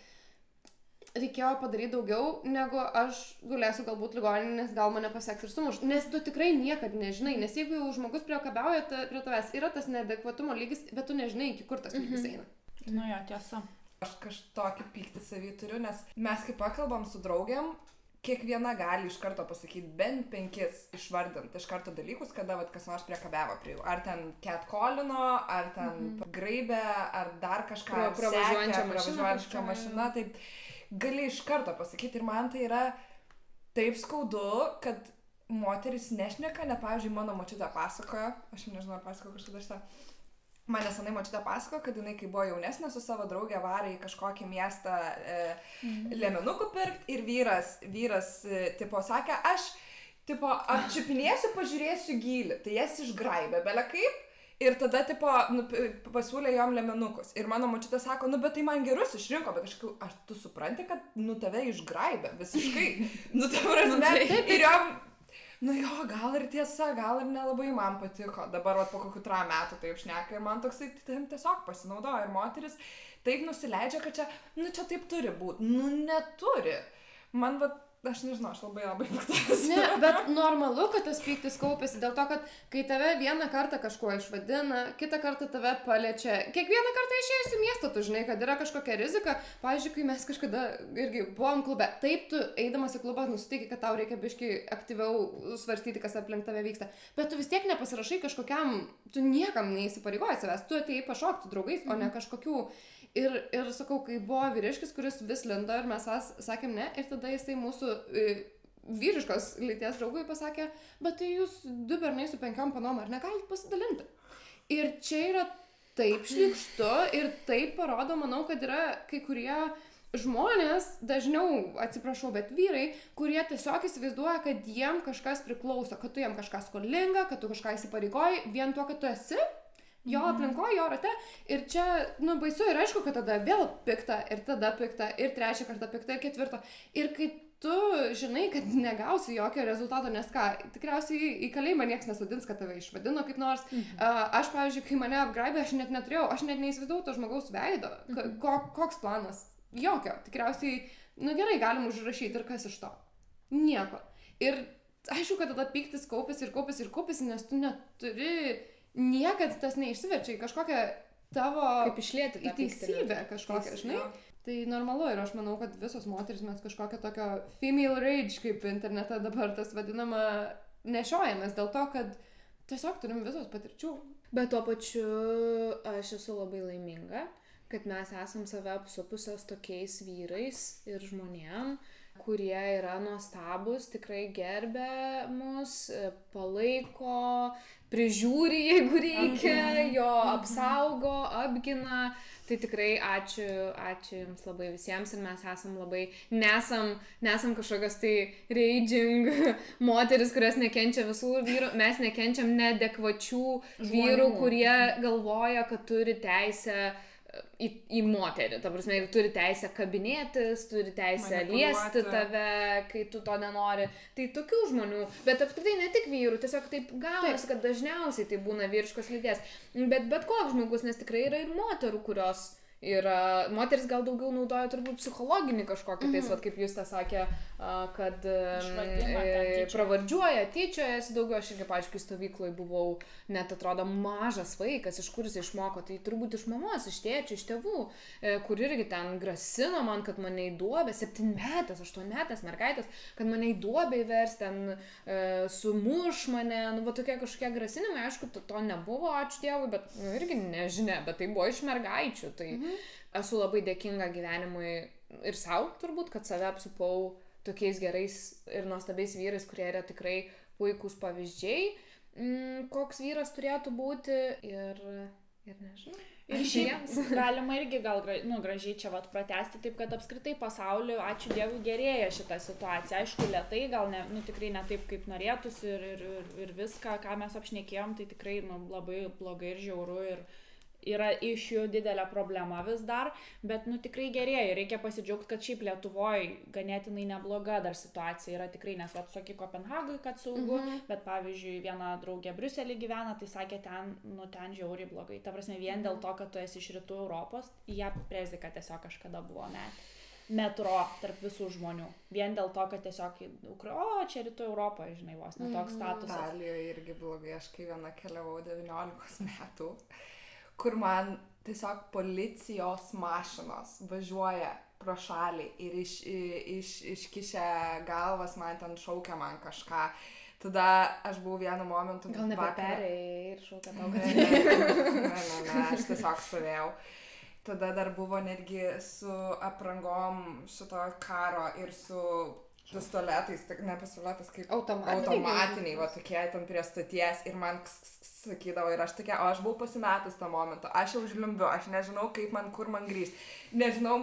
reikėjo padaryti daugiau, negu aš gulėsiu galbūt ligoninėje, nes gal mane paseks ir sumuš. Nes tu tikrai niekad nežinai, nes jeigu jau žmogus priekabiauja prie tavęs, yra tas neadekvatumo lygis, bet tu nežinai, iki kur tas lygis eina. Nu jo, tiesa. Aš kažtokį pyktį savį turiu, nes mes kai pakalbam su draugiam, kiekviena gali iš karto pasakyti bent 5 išvardinti iš karto dalykus, kada kas nors priekabiavo prie jų. Ar ten catcallino, ar ten graibė, ar dar kažką pravažiuojančią mašiną. Tai gali iš karto pasakyti ir man tai yra taip skaudu, kad moteris nešneka, net pavyzdžiui mano močiutė pasakojo, aš nežinau, ar pasakojo kažkada šitą. Man nesenai močiutė pasako, kad jinai, kai buvo jaunesnė, su savo draugė varė į kažkokį miestą liemenukų pirkti ir vyras tipo sakė, aš tipo apčiupinėsiu, pažiūrėsiu gylį, tai jas išgraibė bele kaip ir tada tipo pasiūlė jom liemenukus. Ir mano močiutė sako, bet tai man gerus išrinko, bet aš sakau, ar tu supranti, kad tave išgraibė visiškai, ta prasme, ir jom... jo, gal ir tiesa, gal ir nelabai man patiko. Dabar po kokių 3 metų taip šneka ir man toksai tiesiog pasinaudoja. Ir moteris taip nusileidžia, kad čia taip turi būti. Neturi. Man aš nežinau, aš labai piktas. Ne, bet normalu, kad tas pyktis kaupiasi dėl to, kad kai tave vieną kartą kažkuo išvadina, kitą kartą tave paliečia, kiekvieną kartą išėjus į miestą, tu žinai, kad yra kažkokia rizika. Pavyzdžiui, kai mes kažkada irgi buvom klube, taip tu eidamas į klubą nusiteiki, kad tau reikia biškį aktyviau svarstyti, kas aplink tave vyksta. Bet tu vis tiek nepasirašai kažkokiam, tu niekam neįsipareigoji savęs, tu atėjai pašokti su draugais, o ne kažkokių. Ir sakau, kai buvo vyriškis, kuris vis lindo ir mes sakėm ne, ir tada jisai mūsų vyriškos lyties draugui pasakė, bet tai jūs 2 bernai su 5 panom, ar negalite pasidalinti? Ir čia yra taip šlykštu ir taip parodo, manau, kad yra kai kurie žmonės, dažniau, atsiprašau, bet vyrai, kurie tiesiog įsivaizduoja, kad jiem kažkas priklauso, kad tu jiem kažką skolinga, kad tu kažką įsipareigoji, vien tuo, kad tu esi jo aplinkoje, jo rate. Ir čia, baisu ir aišku, kad tada vėl pikta, ir tada pikta, ir 3 kartą pikta, ir 4. Ir kai tu žinai, kad negausi jokio rezultato, nes ką, tikriausiai į kalėjimą nieks nesodins, kad tave išvadino kaip nors. Aš, pavyzdžiui, kai mane apgraibė, aš net neturėjau, aš net neįsivaizdavau to žmogaus veido. Koks planas? Jokio. Tikriausiai, gerai, galim užrašyti ir kas iš to. Nieko. Ir aišku, kad tada pyktis kaupiasi, nes tu neturi, niekad tas neišsiverčia į kažkokią tavo Kaip išlieti tą teisybę kažkokią, žinai. Tai normalu ir aš manau, kad visos moteris mes kažkokio tokio female rage, kaip internete dabar tas vadinama, nešiojamės dėl to, kad tiesiog turim visos patirčių. Bet tuo pačiu aš esu labai laiminga, kad mes esam save apsupusios tokiais vyrais ir žmonėm, kurie yra nuostabus, tikrai gerbia mus, palaiko, prižiūri, jeigu reikia, jo apsaugo, apgina. Tai tikrai ačiū jums labai visiems ir mes esam labai, nesam kažkokios tai raging moteris, kurios nekenčia visų vyrų, mes nekenčiam neadekvačių vyrų, kurie galvoja, kad turi teisę į moterį, ta prasme, ir turi teisę kabinėtis, turi teisę liesti tave, kai tu to nenori. Tai tokių žmonių, bet apskritai ne tik vyrų, tiesiog taip gaunasi, kad dažniausiai tai būna vyriškos lyties. Bet koks žmogus, nes tikrai yra ir moterų, kurios yra, moteris gal daugiau naudoja turbūt psichologinį kažkokį, tais, vat, kaip Justė sakė, kad pravardžiuoja, tyčiojasi daugiau. Aš irgi, paaiškiai, stovykloje buvau, net atrodo, mažas vaikas, iš kur jis išmoko, tai turbūt iš mamos, iš tėčių, iš tėvų, kur irgi ten grasino man, kad mane į duobę, 7-metės, 8-metės mergaitės, kad mane į duobę įvers, ten sumuš mane, nu, va tokie kažkokie grasinimai, aišku, to nebuvo, ačiū Dievui, bet irgi nežinia, bet tai buvo iš mergaičių, tai esu labai dėkinga gyvenimui ir sau turbūt, kad save apsupau tokiais gerais ir nuostabiais vyrais, kurie yra tikrai puikūs pavyzdžiai, koks vyras turėtų būti ir nežinau. Ir šiaip galima irgi gal gražiai čia vat pratęsti, taip kad apskritai pasauliu, ačiū Dievui, gerėja šitą situaciją. Aišku, lėtai, gal ne, tikrai ne taip, kaip norėtųsi ir viską, ką mes apšnekėjom, tai tikrai labai blogai ir žiauru ir yra iš jų didelė problema vis dar, bet tikrai gerėja. Reikia pasidžiaugti, kad šiaip Lietuvoje ganėtinai nebloga dar situacija yra tikrai, nes vat sakė Kopenhagui, kad saugu, bet pavyzdžiui viena draugė Briuselį gyvena, tai sakė ten žiauriai blogai. Ta prasme, vien dėl to, kad tu esi iš rytų Europos, jie prezika tiesiog kažkada buvo metro tarp visų žmonių. Vien dėl to, kad tiesiog, čia rytų Europoje, žinai, vos netoks statusas. Italijoje irgi blogai, aš kai viena keliavau 19 metų, kur man tiesiog policijos mašinos važiuoja pro šalį ir iškišę galvas man ten šaukia man kažką. Tada aš buvau vienu momentu... Gal nebeperėjai ir šaukia tau, kad... Ne, aš tiesiog stovėjau. Tada dar buvo netgi su aprangom šito karo ir su pistoletais, ne pistoletais, kaip automatiniai, va tokie ten prie stoties ir man sakydavo ir aš tokia, o aš buvau pasimetus tą momentą, aš jau žliumbiu, aš nežinau, kaip man, kur man grįžti, nežinau,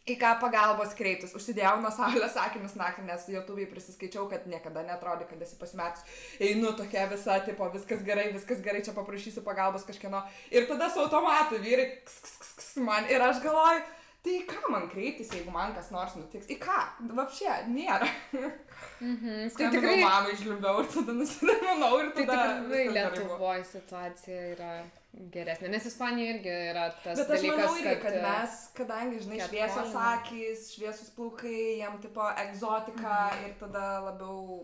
į ką pagalbos kreiptis, užsidėjau nuo saulės akinius naktį, nes YouTube'ai prisiskaičiau, kad niekada neatrodė, kad esi pasimetus, einu tokia visa, tipo, viskas gerai, čia paprašysiu pagalbos kažkieno ir tada su automatu vyrai man ir aš galvoju, tai ką man kreiptis, jeigu man kas nors nutiks? Į ką? Vapšė, nėra. Tai tikrai mamai žliumbiau ir tada nusiraminau ir tada... Tai tikrai Lietuvoje situacija yra geresnė, nes Ispanija irgi yra tas dalykas, bet aš manau irgi, kad mes, kadangi, žinai, šviesios akys, šviesus plaukai, jam tipo egzotika ir tada labiau...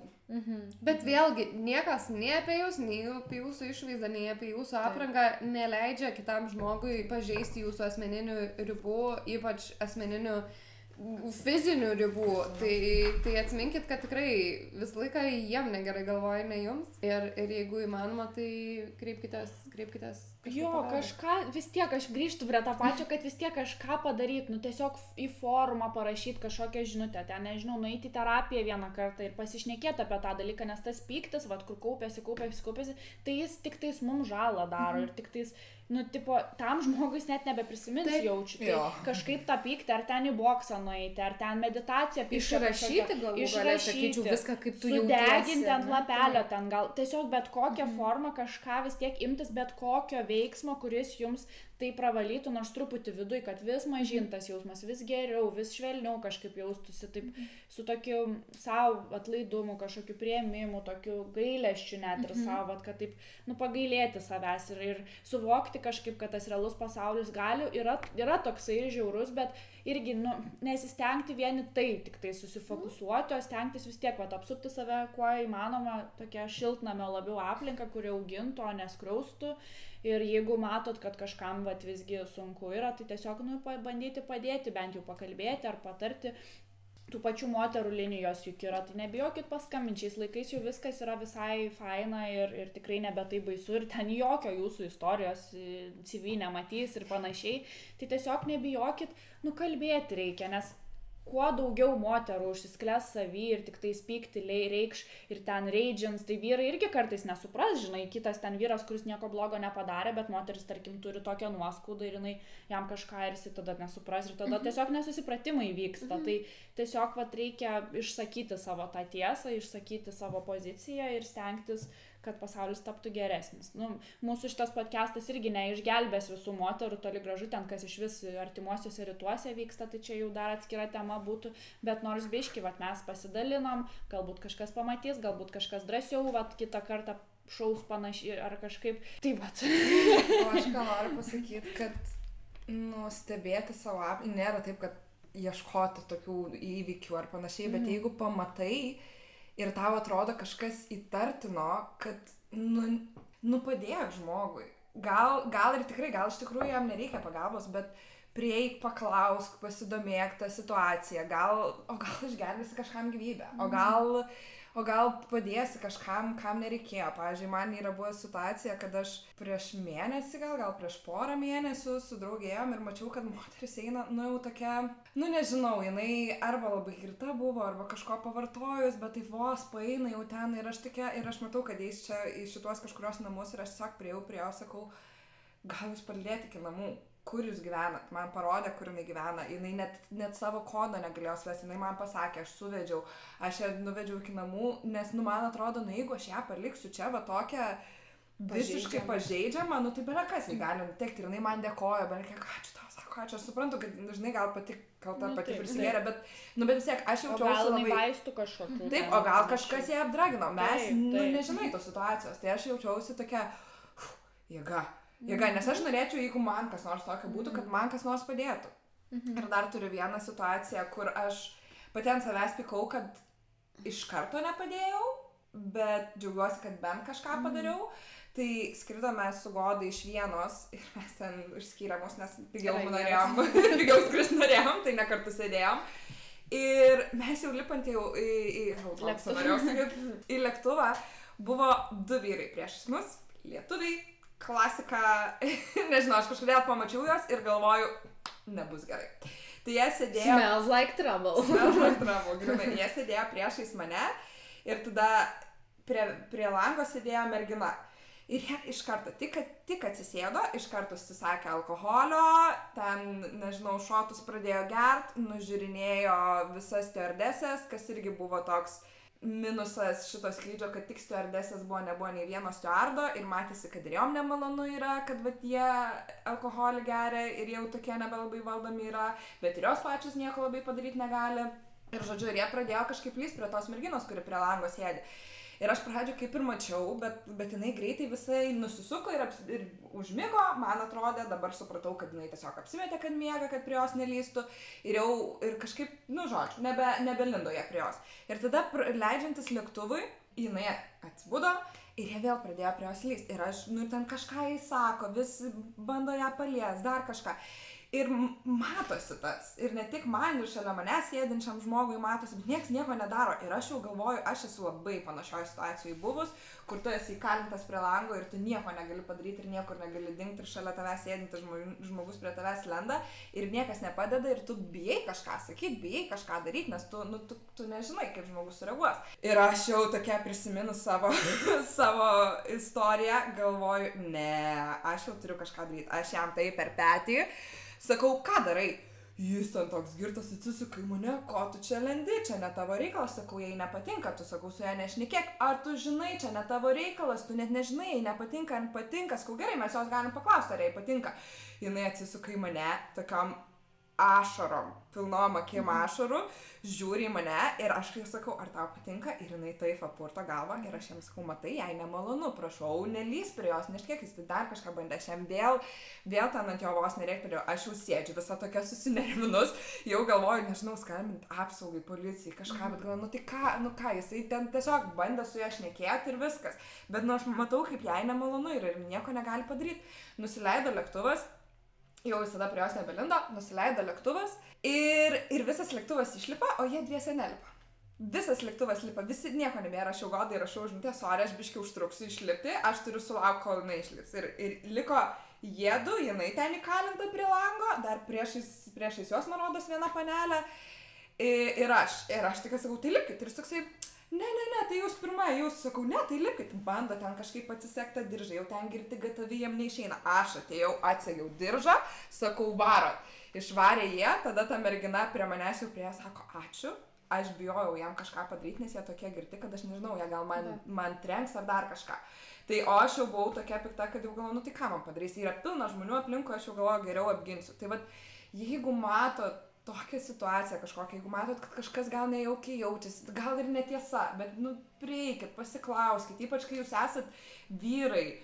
Bet vėlgi, niekas nei apie jūs, nei apie jūsų išvaizdą, nei apie jūsų aprangą neleidžia kitam žmogui pažeisti jūsų asmeninių ribų, ypač asmeninių fizinių ribų. Tai atsiminkit, kad tikrai visą laiką jiem negerai galvoja, ne jums. Ir jeigu įmanoma, tai kreipkitės. Jo, kažką, vis tiek aš grįžtu prie tą pačią, kad vis tiek kažką padaryti, tiesiog į forumą parašyti kažkokią žinutę, ten, nežinau, nueiti į terapiją vieną kartą ir pasišnekėti apie tą dalyką, nes tas pyktis, kur kaupiasi, tai jis tik tais mums žalą daro ir tik tais, tam žmogus net nebeprisimins jaučiu. Tai kažkaip tą pyktį, ar ten į boksą nueiti, ar ten meditaciją išrašyti, sakyčiau, viską, kaip tu jautiesi. Sudeginti ant lapelio ten gal, tiesiog bet kokią formą kažką vis tiek imtis, bet kokio veiksmo, kuris jums tai pravalytų nors truputį viduj, kad vis mažintas jausmas, vis geriau, vis švelniau kažkaip jaustųsi, taip su tokiu savo atlaidumu, kažkokiu priėmimu, tokiu gailesčiu net ir savo, kad taip, pagailėti savęs ir suvokti, suvokti kažkaip, kad tas realus pasaulis yra toksai ir žiaurus, bet irgi, nesistengti vieni tik tai susifokusuoti, o stengtis vis tiek, apsupti save, kuo įmanoma, tokia šiltnamio labiau aplinka, kuri augintų, o neskriaustų. Ir jeigu matot, kad kažkam visgi sunku yra, tai tiesiog bandyti padėti, bent jau pakalbėti ar patarti. Tų pačių moterų linijos juk yra, tai nebijokit paskambinti, šiais laikais jau viskas yra visai faina ir tikrai nebe tai baisu ir ten jokio jūsų istorijos CV nematys ir panašiai. Tai tiesiog nebijokit, kalbėti reikia, nes kuo daugiau moterų užsisklęs savy ir tik tai pykti reikš ir ten reidžins, tai vyrai irgi kartais nesupras, žinai, kitas ten vyras, kuris nieko blogo nepadarė, bet moteris, tarkim, turi tokią nuoskaudą ir jinai jam kažką ir jis tada nesupras ir tada tiesiog nesusipratimai vyksta. Tai tiesiog reikia išsakyti savo tą tiesą, išsakyti savo poziciją ir stengtis, kad pasaulis taptų geresnis. Mūsų šitas podcastas irgi neišgelbės visų moterų, toli gražu ten, kas iš vis artimuosiuose rytuose vyksta, tai čia jau dar atskira tema būtų, bet nors biški, mes pasidalinom, galbūt kažkas pamatys, galbūt kažkas drąsiau, kitą kartą šaus panašiai ar kažkaip. Tai O aš ką noriu pasakyti, kad stebėti savo aplinką, nėra taip, kad ieškoti tokių įvykių ar panašiai, bet jeigu pamatai, ir tau atrodo kažkas įtartino, kad, padėk žmogui. Gal ir tikrai, gal iš tikrųjų jam nereikia pagalbos, bet prieik, paklausk, pasidomėk tą situaciją, o gal išgelbėsi kažkam gyvybę, o gal padėsi kažkam, kam nereikėjo. Pavyzdžiui, man yra buvo situacija, kad aš prieš mėnesį, gal prieš porą mėnesių su draugėjom ir mačiau, kad moteris eina, jau tokia, nežinau, jinai arba labai girta buvo, arba kažko pavartojus, bet tai vos paeina jau ten ir aš matau, kad eis čia į šitos kažkurios namus ir aš tiesiog priejau prie jo, sakau, gal jūs palydėti iki namų. Kur jūs gyvenat, man parodė, kur jinai gyvena, jinai net savo kodo negalėjo svesti, jinai man pasakė, aš ją nuvedžiau iki namų, nes, man atrodo, jeigu aš ją paliksiu čia, tokią visiškai pažeidžiamą, tai bėra kas, jį gali nutekti, ir jinai man dėkojo, kiek ačiū tau, sako, ačiū, aš suprantu, kad, žinai, gal pati prisigėrė, bet vis tiek, aš jaučiausi labai... O gal jinai vaistų kažkokių. Taip, o gal kažkas ją apdragino, mes, nežinai tos situacijos, tai aš jaučiausi tokia, jėga, nes aš norėčiau, jeigu man kas nors tokio būtų, kad man kas nors padėtų. Ir dar turiu vieną situaciją, kur aš pati ant savęs pykau, kad iš karto nepadėjau, bet džiaugiuosi, kad bent kažką padariau. Tai skridome su Goda iš Vienos ir mes ten išskyrėmus, nes pigiau skrist norėjom, tai ne kartu sėdėjom. Ir mes jau lipant į lėktuvą, buvo 2 vyrai priešais mus, lietuviai. Klasika, nežinau, aš kažkodėl pamačiau juos ir galvoju, nebus gerai. Tai jie sėdėjo... Smells like trouble, grinai. Jie sėdėjo priešais mane ir tada prie lango sėdėjo mergina. Ir jie iš karto tik atsisėdo, iš karto susisakė alkoholio, ten, nežinau, šotus pradėjo gert, nužiūrinėjo visas stewardesses, kas irgi buvo toks... minusas šito skrydžio, kad tik stewardesės nebuvo nei vieno stewardo ir matėsi, kad ir jom nemalonu yra, kad jie alkoholį geria ir jau tokie nebelabai valdomi yra, bet ir jos pačios nieko labai padaryti negali. Ir žodžiu, ir jie pradėjo kažkaip lįst prie tos merginos, kuri prie lango sėdi. Ir aš pradžioje kaip ir mačiau, bet jinai greitai visai nusisuko ir užmigo, man atrodė, dabar supratau, kad jinai tiesiog apsimetė, kad miega, kad prie jos nelystų ir kažkaip, žodžiu, nebelindo jie prie jos. Ir tada leidžiantis lėktuvui, jinai atsibudo ir jie vėl pradėjo prie jos lyst. Ir aš, ten kažką jis sako, vis bando ją palies, dar kažką. Ir matosi tas. Ir ne tik man, ir šalia manęs sėdinčiam žmogui matosi, bet niekas nieko nedaro. Ir aš jau galvoju, aš esu labai panašioje situacijoje buvus, kur tu esi įkalintas prie lango ir tu nieko negali padaryti ir niekur negali dingti ir šalia tavęs sėdintis žmogus prie tavęs lenda ir niekas nepadeda ir tu bijai kažką sakyti, bijai kažką daryti, nes tu nežinai, kaip žmogus sureaguos. Ir aš jau tokia prisiminus savo istoriją, galvoju, ne, aš jau turiu kažką daryti. Aš jam tai per petį sakau, ką darai? Jis ten toks girtas atsisuka į mane, ko tu čia lendi, čia ne tavo reikalas, sakau, jai nepatinka, tu sakau, su ją nešnekėk, ar tu žinai, čia ne tavo reikalas, tu net nežinai, jai nepatinka, ar patinka, sakau, gerai, mes jos galim paklausti, ar jai patinka. Jinai atsisuka į mane, tokiam ašarom, pilnom akim ašarų, žiūri į mane ir aš kai sakau, ar tau patinka, ir jinai taip apurto galvą ir aš jam sakau, matai, jai nemalonu, prašau, nelys prie jos, neškėkis, tai dar kažką bandė, aš jam vėl ten ant jo vos nereiktų, aš jau sėdžiu, visa tokia susinervinus, jau galvoju, nežinau, skambint apsaugai, policijai, kažką, bet galvoju, nu ką, jisai ten tiesiog bandė su ja šnekėti ir viskas, bet aš matau, kaip jai nemalonu ir nieko negali padaryti. Nusileido lėktuvas, jau visada prie jos nebelindo, nusileido lėktuvas ir visas lėktuvas išlipa, o jie dviese nelipa. Visas lėktuvas lipa, visi nieko nebėra, aš jau godai rašau žinutę, sorry, aš biškai užtruksiu išlipti, aš turiu sulaukti, kol jinai išlips. Ir liko jiedu, jinai ten įkalinta prie lango, dar priešais jos, man rodos, viena panelė ir aš tik sakau, tai lipkit. Ir jis toksai, ne, tai jūs pirma, jūs sakau, ne, tai lipkit, bando ten kažkaip atsisekta diržą, jau ten girti gatavi jam neišeina. Aš atėjau, atsegiau diržą, sakau, varot. Išvarė jie, tada ta mergina prie manęs jau prie sako, ačiū. Aš bijojau jam kažką padaryti, nes jie tokie girti, kad aš nežinau, jie gal man trenks ar dar kažką. Tai o aš jau buvau tokia pikta, kad jau galvoju, tai ką man padarys, yra pilna žmonių aplinkui, aš jau galvoju, geriau apginsiu. Tai vat, jeigu matot tokią situaciją kažkokią, jeigu matot, kad kažkas gal nejaukiai jaučiasi, gal ir netiesa, bet, prieikit, pasiklauskit, ypač kai jūs esat vyrai,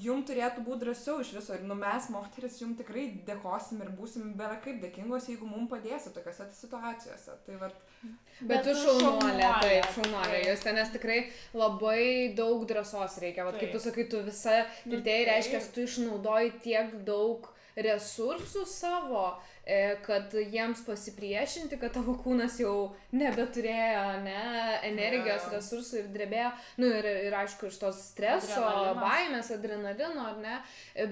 jum turėtų būti drąsiau iš viso ir, mes, moteris, jum tikrai dėkosim ir būsim beveik kaip dėkingos, jeigu mum padėsi tokiose situacijose. Tai vat... Bet tu šaunuolė, taip, šaunuolė, jūs ten, nes tikrai labai daug drąsos reikia, vat kaip tu sakai, tu visą tvirtėjai, reiškia, tu išnaudoji tiek daug resursų savo, kad jiems pasipriešinti, kad tavo kūnas jau nebeturėjo energijos, resursų ir drebėjo, ir aišku, iš tos streso, baimės, adrenalino, ar ne,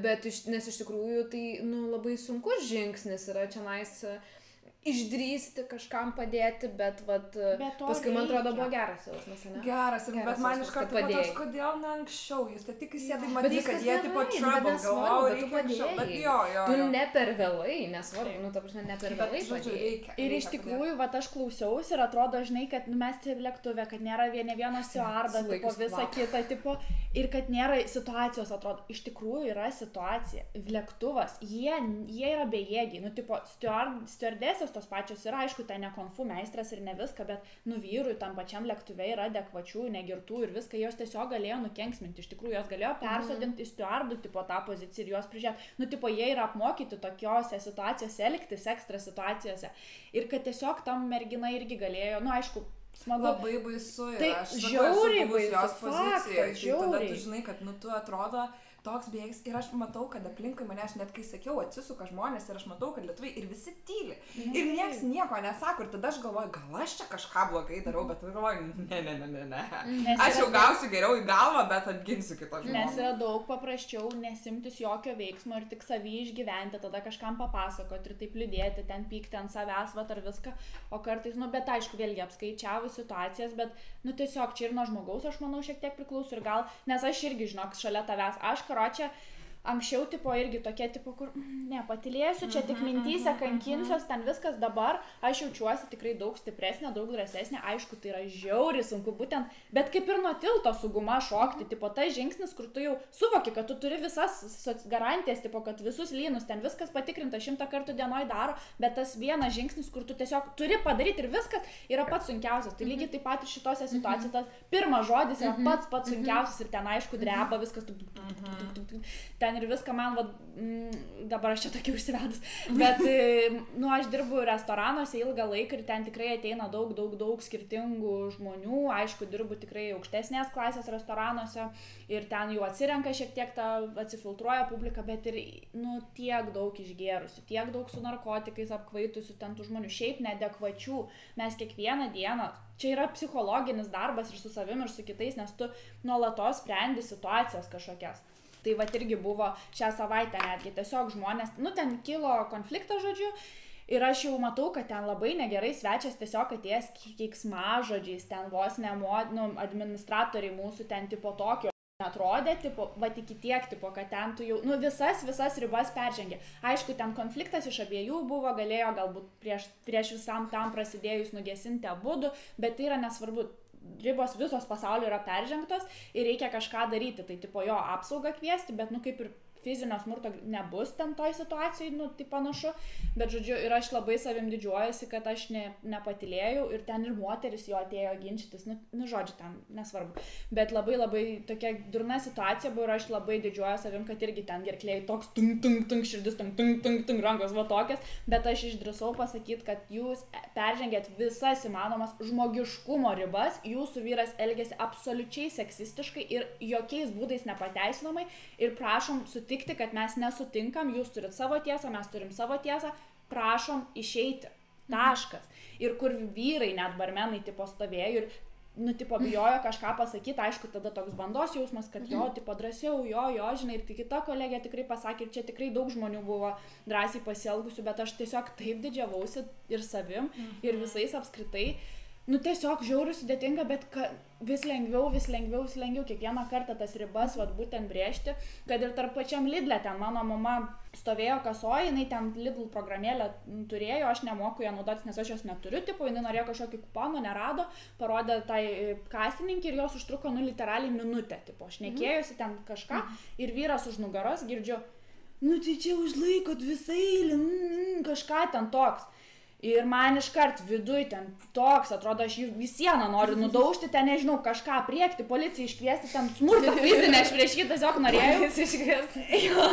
bet nes iš tikrųjų tai labai sunkus žingsnis yra čionais išdrįsti kažkam padėti, bet paskui man atrodo buvo geras jausmas, ne? Geras, bet man iš karto patos, kodėl ne anksčiau, jūs tai tik įsėdai matyti, kad jie tipo trouble, galvau, reikia anksčiau, bet jo. Tu ne per vėlai, nesvarbu, ta prasme, ne per vėlai padėjai. Ir iš tikrųjų, aš klausiausi ir atrodo, žinai, kad mes čia lėktuve, kad nėra vieno stjuardo, tipo visą kitą, tipo, ir kad nėra situacijos, atrodo, iš tikrųjų yra situacija, lėktuvas, jie yra bejėgiai, tipo, stiuardesės tos pačios yra, aišku, tai ne konfu meistras ir ne viską, bet vyrui tam pačiam lėktuve yra adekvačių, negirtų ir viską, jos tiesiog galėjo nukenksminti, iš tikrųjų jos galėjo persodinti į stiuardų tipo tą poziciją ir juos prižiūrėti. Tipo, jie yra apmokyti tokiose situacijose elgtis, ekstra situacijose. Ir kad tiesiog tam mergina irgi galėjo, aišku, smagu. Labai baisu yra. Tai žiauriai baisu, faktas, žiauriai. Tada tu žinai, kad tu atrodo toks bėgis ir aš matau, kad aplinkui mane, aš net kai sakiau, atsisuka žmonės ir aš matau, kad lietuviai ir visi tyli. Ir nieks nieko nesako ir tada aš galvoju, gal aš čia kažką blogai darau, bet galvoju, ne. Aš jau gausiu geriau į galvą, bet apginsiu kito žmogų. Nes yra daug paprasčiau nesimtis jokio veiksmo ir tik savį išgyventi, tada kažkam papasakoti ir taip liūdėti, ten pykti ant savęs, ar viską, o kartais, bet aišku, vėlgi apskaičiavus situacijas, bet, tiesiog čia ir nuo žmogaus, aš manau, šiek tiek priklauso ir gal, nes aš irgi, žinok, šalia tavęs, aš karočią, anksčiau tipo irgi tokie tipo, kur patilėsiu, čia tik mintyse kankinsiuos, ten viskas dabar, aš jaučiuosi tikrai daug stipresnė, daug drąsesnė, aišku, tai yra žiauriai sunku būtent, bet kaip ir nuo tilto su guma šokti, tipo tas žingsnis, kur tu jau suvoki, kad tu turi visas garantijas, tipo, kad visus lynus, ten viskas patikrinta 100 kartų dienoj daro, bet tas vienas žingsnis, kur tu tiesiog turi padaryti ir viskas yra pats sunkiausias, tai lygiai taip pat ir šitose situacijose tas pirmas žodis yra pats sunkiausias ir ten aišku dreba viskas, ten ir viską man, dabar aš čia tokia užsivedus, bet, aš dirbu restoranuose ilgą laiką ir ten tikrai ateina daug skirtingų žmonių, aišku, dirbu tikrai aukštesnės klasės restoranuose ir ten jau atsirenka šiek tiek tą atsifiltruoja publiką, bet ir, tiek daug išgėrusių, tiek daug su narkotikais apkvaitusių ten tų žmonių, šiaip neadekvačių, mes kiekvieną dieną, čia yra psichologinis darbas ir su savim ir su kitais, nes tu nuolatos sprendi situacijas kažkokias. Tai vat irgi buvo šią savaitę netgi tiesiog žmonės, ten kilo konfliktas, žodžiu, ir aš jau matau, kad ten labai negerai svečias tiesiog atėjęs keiksmažodžiais, ten vos ne administratoriai mūsų ten tipo tokio atrodė, tipo, iki tiek, tipo, kad ten tu jau, visas ribas peržengė. Aišku, ten konfliktas iš abiejų buvo, galėjo galbūt prieš visam tam prasidėjus nugesinti abudu, bet tai yra nesvarbu. Ribos visos pasaulio yra peržengtos ir reikia kažką daryti, tai tipo jo apsaugą kviesti, bet kaip ir fizinio smurto nebus ten toj situacijai, nu, tai panašu, bet, žodžiu, ir aš labai savim didžiuojasi, kad aš nepatilėjau ir ten ir moteris jo atėjo ginčytis, nu, žodžiu, ten nesvarbu, bet labai labai tokia durna situacija buvo ir aš labai didžiuoju savim, kad irgi ten gerklėjai toks tung, širdis tung, rankos va tokias, bet aš išdrįsau pasakyti, kad jūs peržengėt visas įmanomas žmogiškumo ribas, jūsų vyras elgėsi absoliučiai seksistiškai ir jokiais būdais nepateisinamai ir prašom sutikti, kad mes nesutinkam, jūs turit savo tiesą, mes turim savo tiesą, prašom išeiti, taškas. Ir kur vyrai, net barmenai, tipo stovėjo ir nu, tipo, bijojo kažką pasakyti, aišku, tada toks bandos jausmas, kad jo, tipo, drąsiau, jo, žinai, ir kita kolegė tikrai pasakė, ir čia tikrai daug žmonių buvo drąsiai pasielgusių, bet aš tiesiog taip didžiavausi ir savim, ir visais apskritai, nu, tiesiog žiauriai sudėtinga, bet vis lengviau, kiekvieną kartą tas ribas, vat, būtent brėžti, kad ir tarp pačiam Lidle, ten mano mama stovėjo kasoje, jinai ten Lidl programėlę turėjo, aš nemoku ją naudotis, nes aš jos neturiu, tipo, jinai norėjo kažkokį kuponą, nerado, parodė tai kasininkį ir jos užtruko, nu, literaliai minutę, tipo, šnekėjosi ten kažką ir vyras už nugaros, girdžiu, nu, tai čia užlaikot visai, kažką ten toks. Ir man iškart viduj ten toks, atrodo, aš į sieną noriu nudaužti, ten nežinau, kažką priekti, policiją iškviesti, ten smurtą fizinę, aš prieš jį tiesiog norėjau.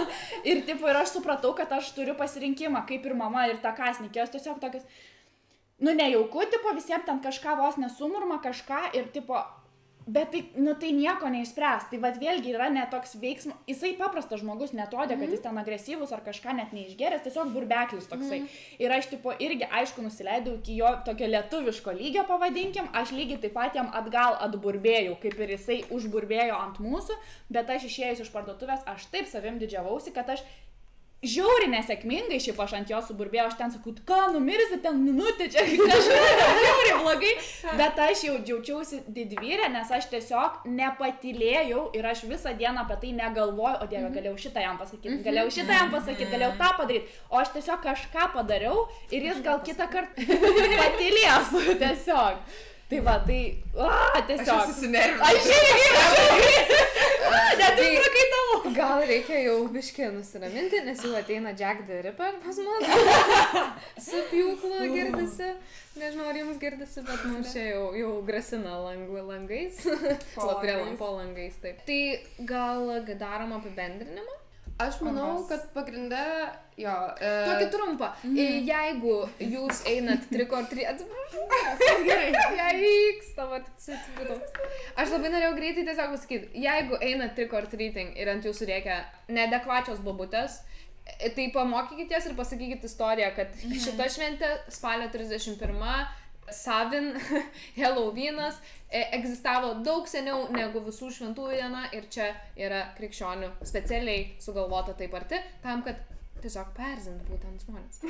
Ir tipo, ir aš supratau, kad aš turiu pasirinkimą, kaip ir mama ir ta kasininkė, jos tiesiog tokias, nu nejauku, tipo, visiems ten kažką vos nesumurma, kažką ir tipo, bet tai, nu, tai nieko neišspręs, tai vad vėlgi yra net toks veiksmas, jisai paprastas žmogus netrodė, kad jis ten agresyvus ar kažką net neišgeręs, tiesiog burbeklis toksai. Ir aš tipo irgi aišku nusileidau iki jo tokio lietuviško lygio pavadinkim, aš lygiai taip pat jam atgal atburbėjau, kaip ir jisai užburbėjo ant mūsų, bet aš išėjus iš parduotuvės, aš taip savim didžiavausi, kad aš žiauriai nesėkmingai, šiaip aš ant jo suburbėjau, aš ten sakau, ką, numirsi ten minutę, čia žiauriai blogai, bet aš jau džiaučiausi didvyrė, nes aš tiesiog nepatilėjau ir aš visą dieną apie tai negalvoju, o dieve, galėjau šitą jam pasakyti, galėjau tą padaryti, o aš tiesiog kažką padariau ir jis gal kitą kartą patilės, tiesiog. Tai va, tai, tiesiog. Aš susinervinau. Aš irgi. Net tai prakaitavau. Gal reikia jau biškį nusiraminti, nes jau ateina Jack the Ripper pas mus. Su pjūklu girdisi. Nežinau, ar jums girdisi, bet mums čia jau grasina langais. Po langais, taip. Tai gal darom apibendrinimą? Aš manau, kad pagrinde, jo... Tokį trumpą. Jeigu jūs einat trick or treat... Atsiprašau, gerai. Jaiks, tavo atsiprašau. Aš labai norėjau greitai tiesiog pasakyti, jeigu einat trick or treating ir ant jūsų rėkia neadekvačios bobutės, tai pamokykitės ir pasakykit istoriją, kad šita šventė spalio 31 Savin, Halloweenas egzistavo daug seniau negu visų šventųjų diena ir čia yra krikščionių specialiai sugalvota taip arti, tam, kad tiesiog perzinti būtent žmonės.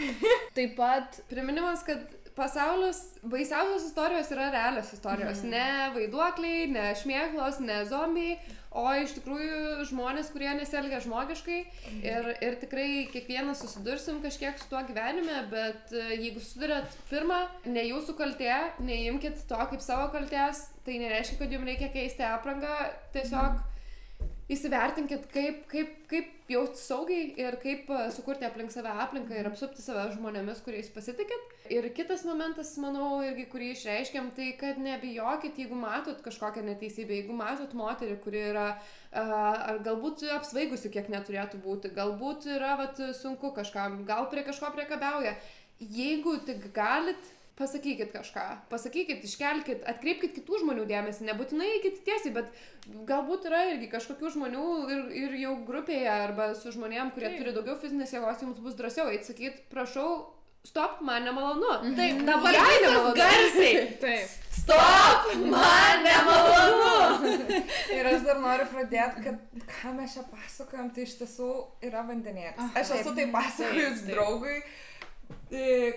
Taip pat priminimas, kad pasaulis, baisiausios istorijos yra realios istorijos, ne vaiduokliai, ne šmėklos, ne zombiai, o iš tikrųjų žmonės, kurie nesielgia žmogiškai ir tikrai kiekvienas susidursim kažkiek su tuo gyvenime, bet jeigu susidurėt pirmą, ne jūsų kaltė, neimkit to kaip savo kaltės, tai nereiškia, kad jums reikia keisti aprangą, tiesiog įsivertinkit, kaip jausti saugiai ir kaip sukurti aplink save aplinką ir apsupti save žmonėmis, kuriais pasitikit. Ir kitas momentas, manau, irgi kurį išreiškiam, tai kad nebijokit, jeigu matot kažkokią neteisybę, jeigu matot moterį, kuri yra ar galbūt apsvaigusi, kiek neturėtų būti, galbūt yra sunku kažkam, gal prie kažko priekabiauja. Jeigu tik galit, pasakykit kažką, iškelkit, atkreipkit kitų žmonių dėmesį, nebūtinai eikit tiesiai, bet galbūt yra irgi kažkokių žmonių ir jau grupėje arba su žmonėm, kurie turi daugiau fizinės jėgos, jums bus drąsiau eiti, sakyt, prašau, stop, man nemalonu. Taip, dabar visas garsiai. Taip. Stop, man nemalonu. Ir aš dar noriu pradėti, kad ką mes čia pasakojam, tai iš tiesų yra vandenėlis. Aš esu tai pasakojus draugui,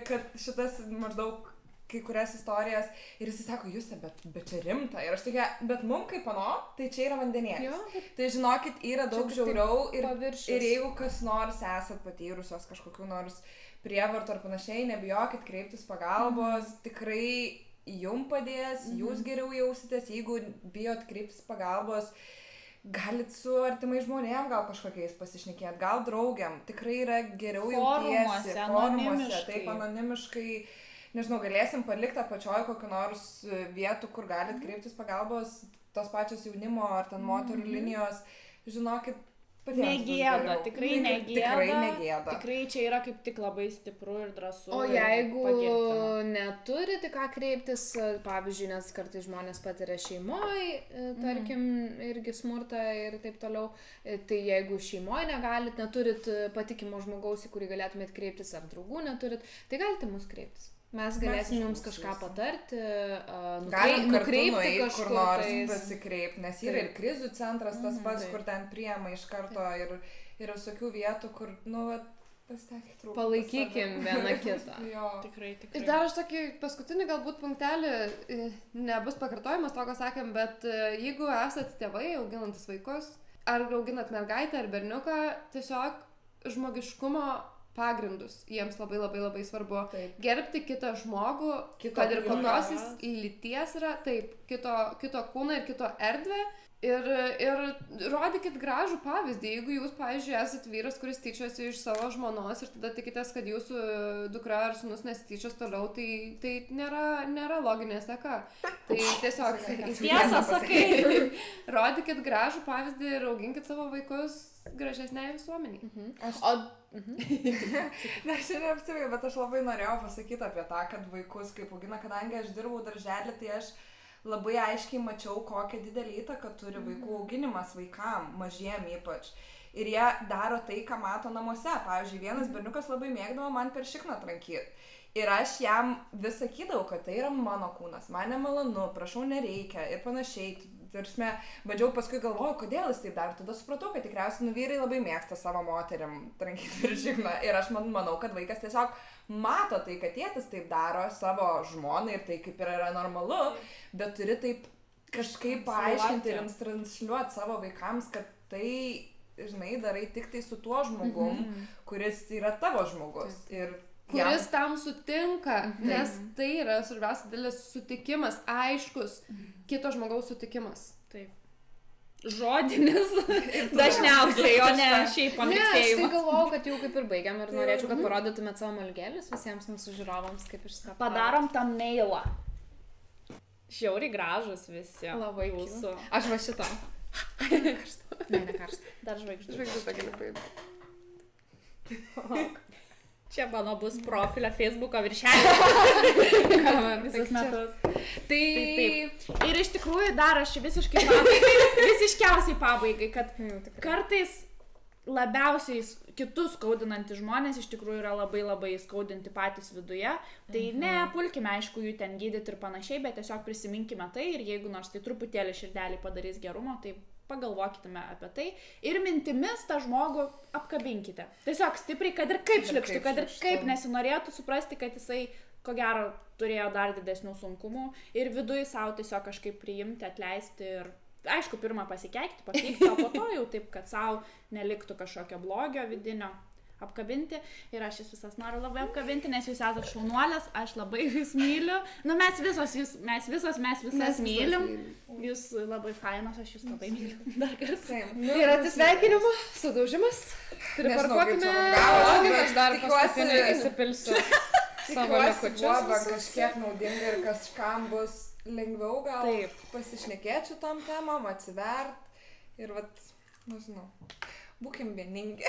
kad šitas maždaug kai kurias istorijas ir jis sako, jūs, bet čia rimta. Ir aš tokia, bet mum kaip tai čia yra vandenėlis. Tai žinokit, yra daug žiauriau ir jeigu kas nors esat patyrusios kažkokių nors prievartų ar panašiai, nebijokit kreiptis pagalbos, tikrai jum padės, jūs geriau jausitės, jeigu bijot kreiptis pagalbos. galit su artimai žmonėm gal kažkokiais pasišnekėti, gal draugiam, tikrai yra geriau Forumuose, jautiesi, anonimiškai. taip anonimiškai, nežinau, galėsim palikti apačioj kokiu nors vietų, kur galit kreiptis pagalbos, tos pačios jaunimo ar ten moterų linijos, žinokit, Negėda, tikrai negėda. Tikrai negėda. Tikrai čia yra kaip tik labai stipru ir drąsu. O jeigu neturi, tai ką kreiptis, pavyzdžiui, nes kartais žmonės patiria šeimoje, tarkim, irgi smurtą ir taip toliau, tai jeigu šeimoje negalit, neturit patikimo žmogaus, į kurį galėtumėt kreiptis, ar draugų neturit, tai galite mus kreiptis. Mes galėsim jums kažką patarti, nukreipti kažkur nors pasikreipti, nes yra ir krizių centras tas pats, kur ten priema iš karto ir visokių vietų, kur, pasitenkit trūkti. Palaikykim vieną kitą. Tikrai. Ir dar aš tokį paskutinį galbūt punktelį, nebus pakartojimas to, ką sakėm, bet jeigu esat tėvai, auginantis vaikus, ar auginat mergaitę ar berniuką, tiesiog žmogiškumo pagrindus. Jiems labai svarbu gerbti kitą žmogų, kad ir kokios jis lyties yra, taip, kito kūną ir kito erdvę. Ir rodykit gražų pavyzdį. Jeigu jūs, pavyzdžiui, esat vyras, kuris tyčiasi iš savo žmonos ir tada tikitės, kad jūsų dukra ar sūnus nesityčios toliau, tai nėra loginė seka. Tai tiesiog tiesą sakai. Rodykit gražų pavyzdį ir auginkit savo vaikus gražesnei visuomeniai. Dar šiandien apsivėjau, bet aš labai norėjau pasakyti apie tą, kad vaikus kaip augina, kadangi aš dirbau darželį, tai aš labai aiškiai mačiau, kokią didelį įtaką turi vaikų auginimas vaikam, mažiem ypač. Ir jie daro tai, ką mato namuose. Pavyzdžiui, vienas berniukas labai mėgdavo man per šikną trankyti. Ir aš jam vis sakydavau, kad tai yra mano kūnas, man nemalonu, prašau, nereikia ir panašiai. Tarsi, bandžiau paskui galvoju, kodėl jis taip daro. Tada supratau, kad tikriausiai vyrai labai mėgsta savo moterim trankyti per šikną. Ir aš manau, kad vaikas tiesiog mato tai, kad tėtis taip daro savo žmonai ir tai kaip yra normalu, bet turi taip kažkaip paaiškinti ir transliuoti savo vaikams, kad tai, žinai, darai tik tai su tuo žmogum, kuris yra tavo žmogus. Ir kuris tam sutinka, nes tai yra svarbiausia dalis sutikimas, aiškus kito žmogaus sutikimas. Taip. Žodinis dažniausiai, o ne šiaip pamėgsėjimas. Ne, aš tai galvojau, kad jau kaip ir baigiam ir norėčiau, kad parodytumėt savo malgėlius visiems mūsų žiūrovams, kaip išskapavo. Padarom tam neilą. Žiauriai gražus visi. Labai jūsų. Aš va šitą. Ne, ne karštą. Dar žvaigždžių. Žvaigždžių gali paimti. Čia mano bus profilio Facebooko viršelė. Visus metus. Tai ir iš tikrųjų dar aš visiškai visiškiausiai pabaigai, kad kartais labiausiai kitus skaudinantys žmonės iš tikrųjų yra labai skaudinti patys viduje. Tai nepulkime, aišku, jų ten gydyti ir panašiai, bet tiesiog prisiminkime tai ir jeigu nors tai truputėlį širdelį padarys gerumo, tai pagalvokime apie tai ir mintimis tą žmogų apkabinkite. Tiesiog stipriai, kad ir kaip šlykštų, kad ir kaip nesinorėtų suprasti, kad jisai, ko gero, turėjo dar didesnių sunkumų ir viduje savo tiesiog kažkaip priimti, atleisti ir, aišku, pirmą pasikeikti, papykti, o po to jau taip, kad savo neliktų kažkokio blogio vidinio apkabinti ir aš jūs visas noriu labai apkabinti, nes jūs esate šaunuolės, aš labai jūs myliu. Mes visas mylim. Jūs labai fainos, aš jūs labai myliu. Dar kartą. Ir atsisveikinimo, sudaužimas. Priparkuokime. Aš dar paskutinį įsipilsiu savo likučius. Tikiuosi, kažkiek naudinga ir kažkam bus lengviau gal pasišnekėti šitom temom, atsivert ir nežinau. Būkim vieningi.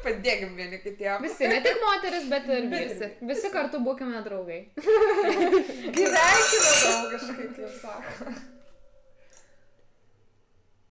Padėkim vieni kitiem. Visi, ne tik moteris, bet ir visi. Visi kartu būkime draugai. Gyvenkime draugiškai, kaip sako.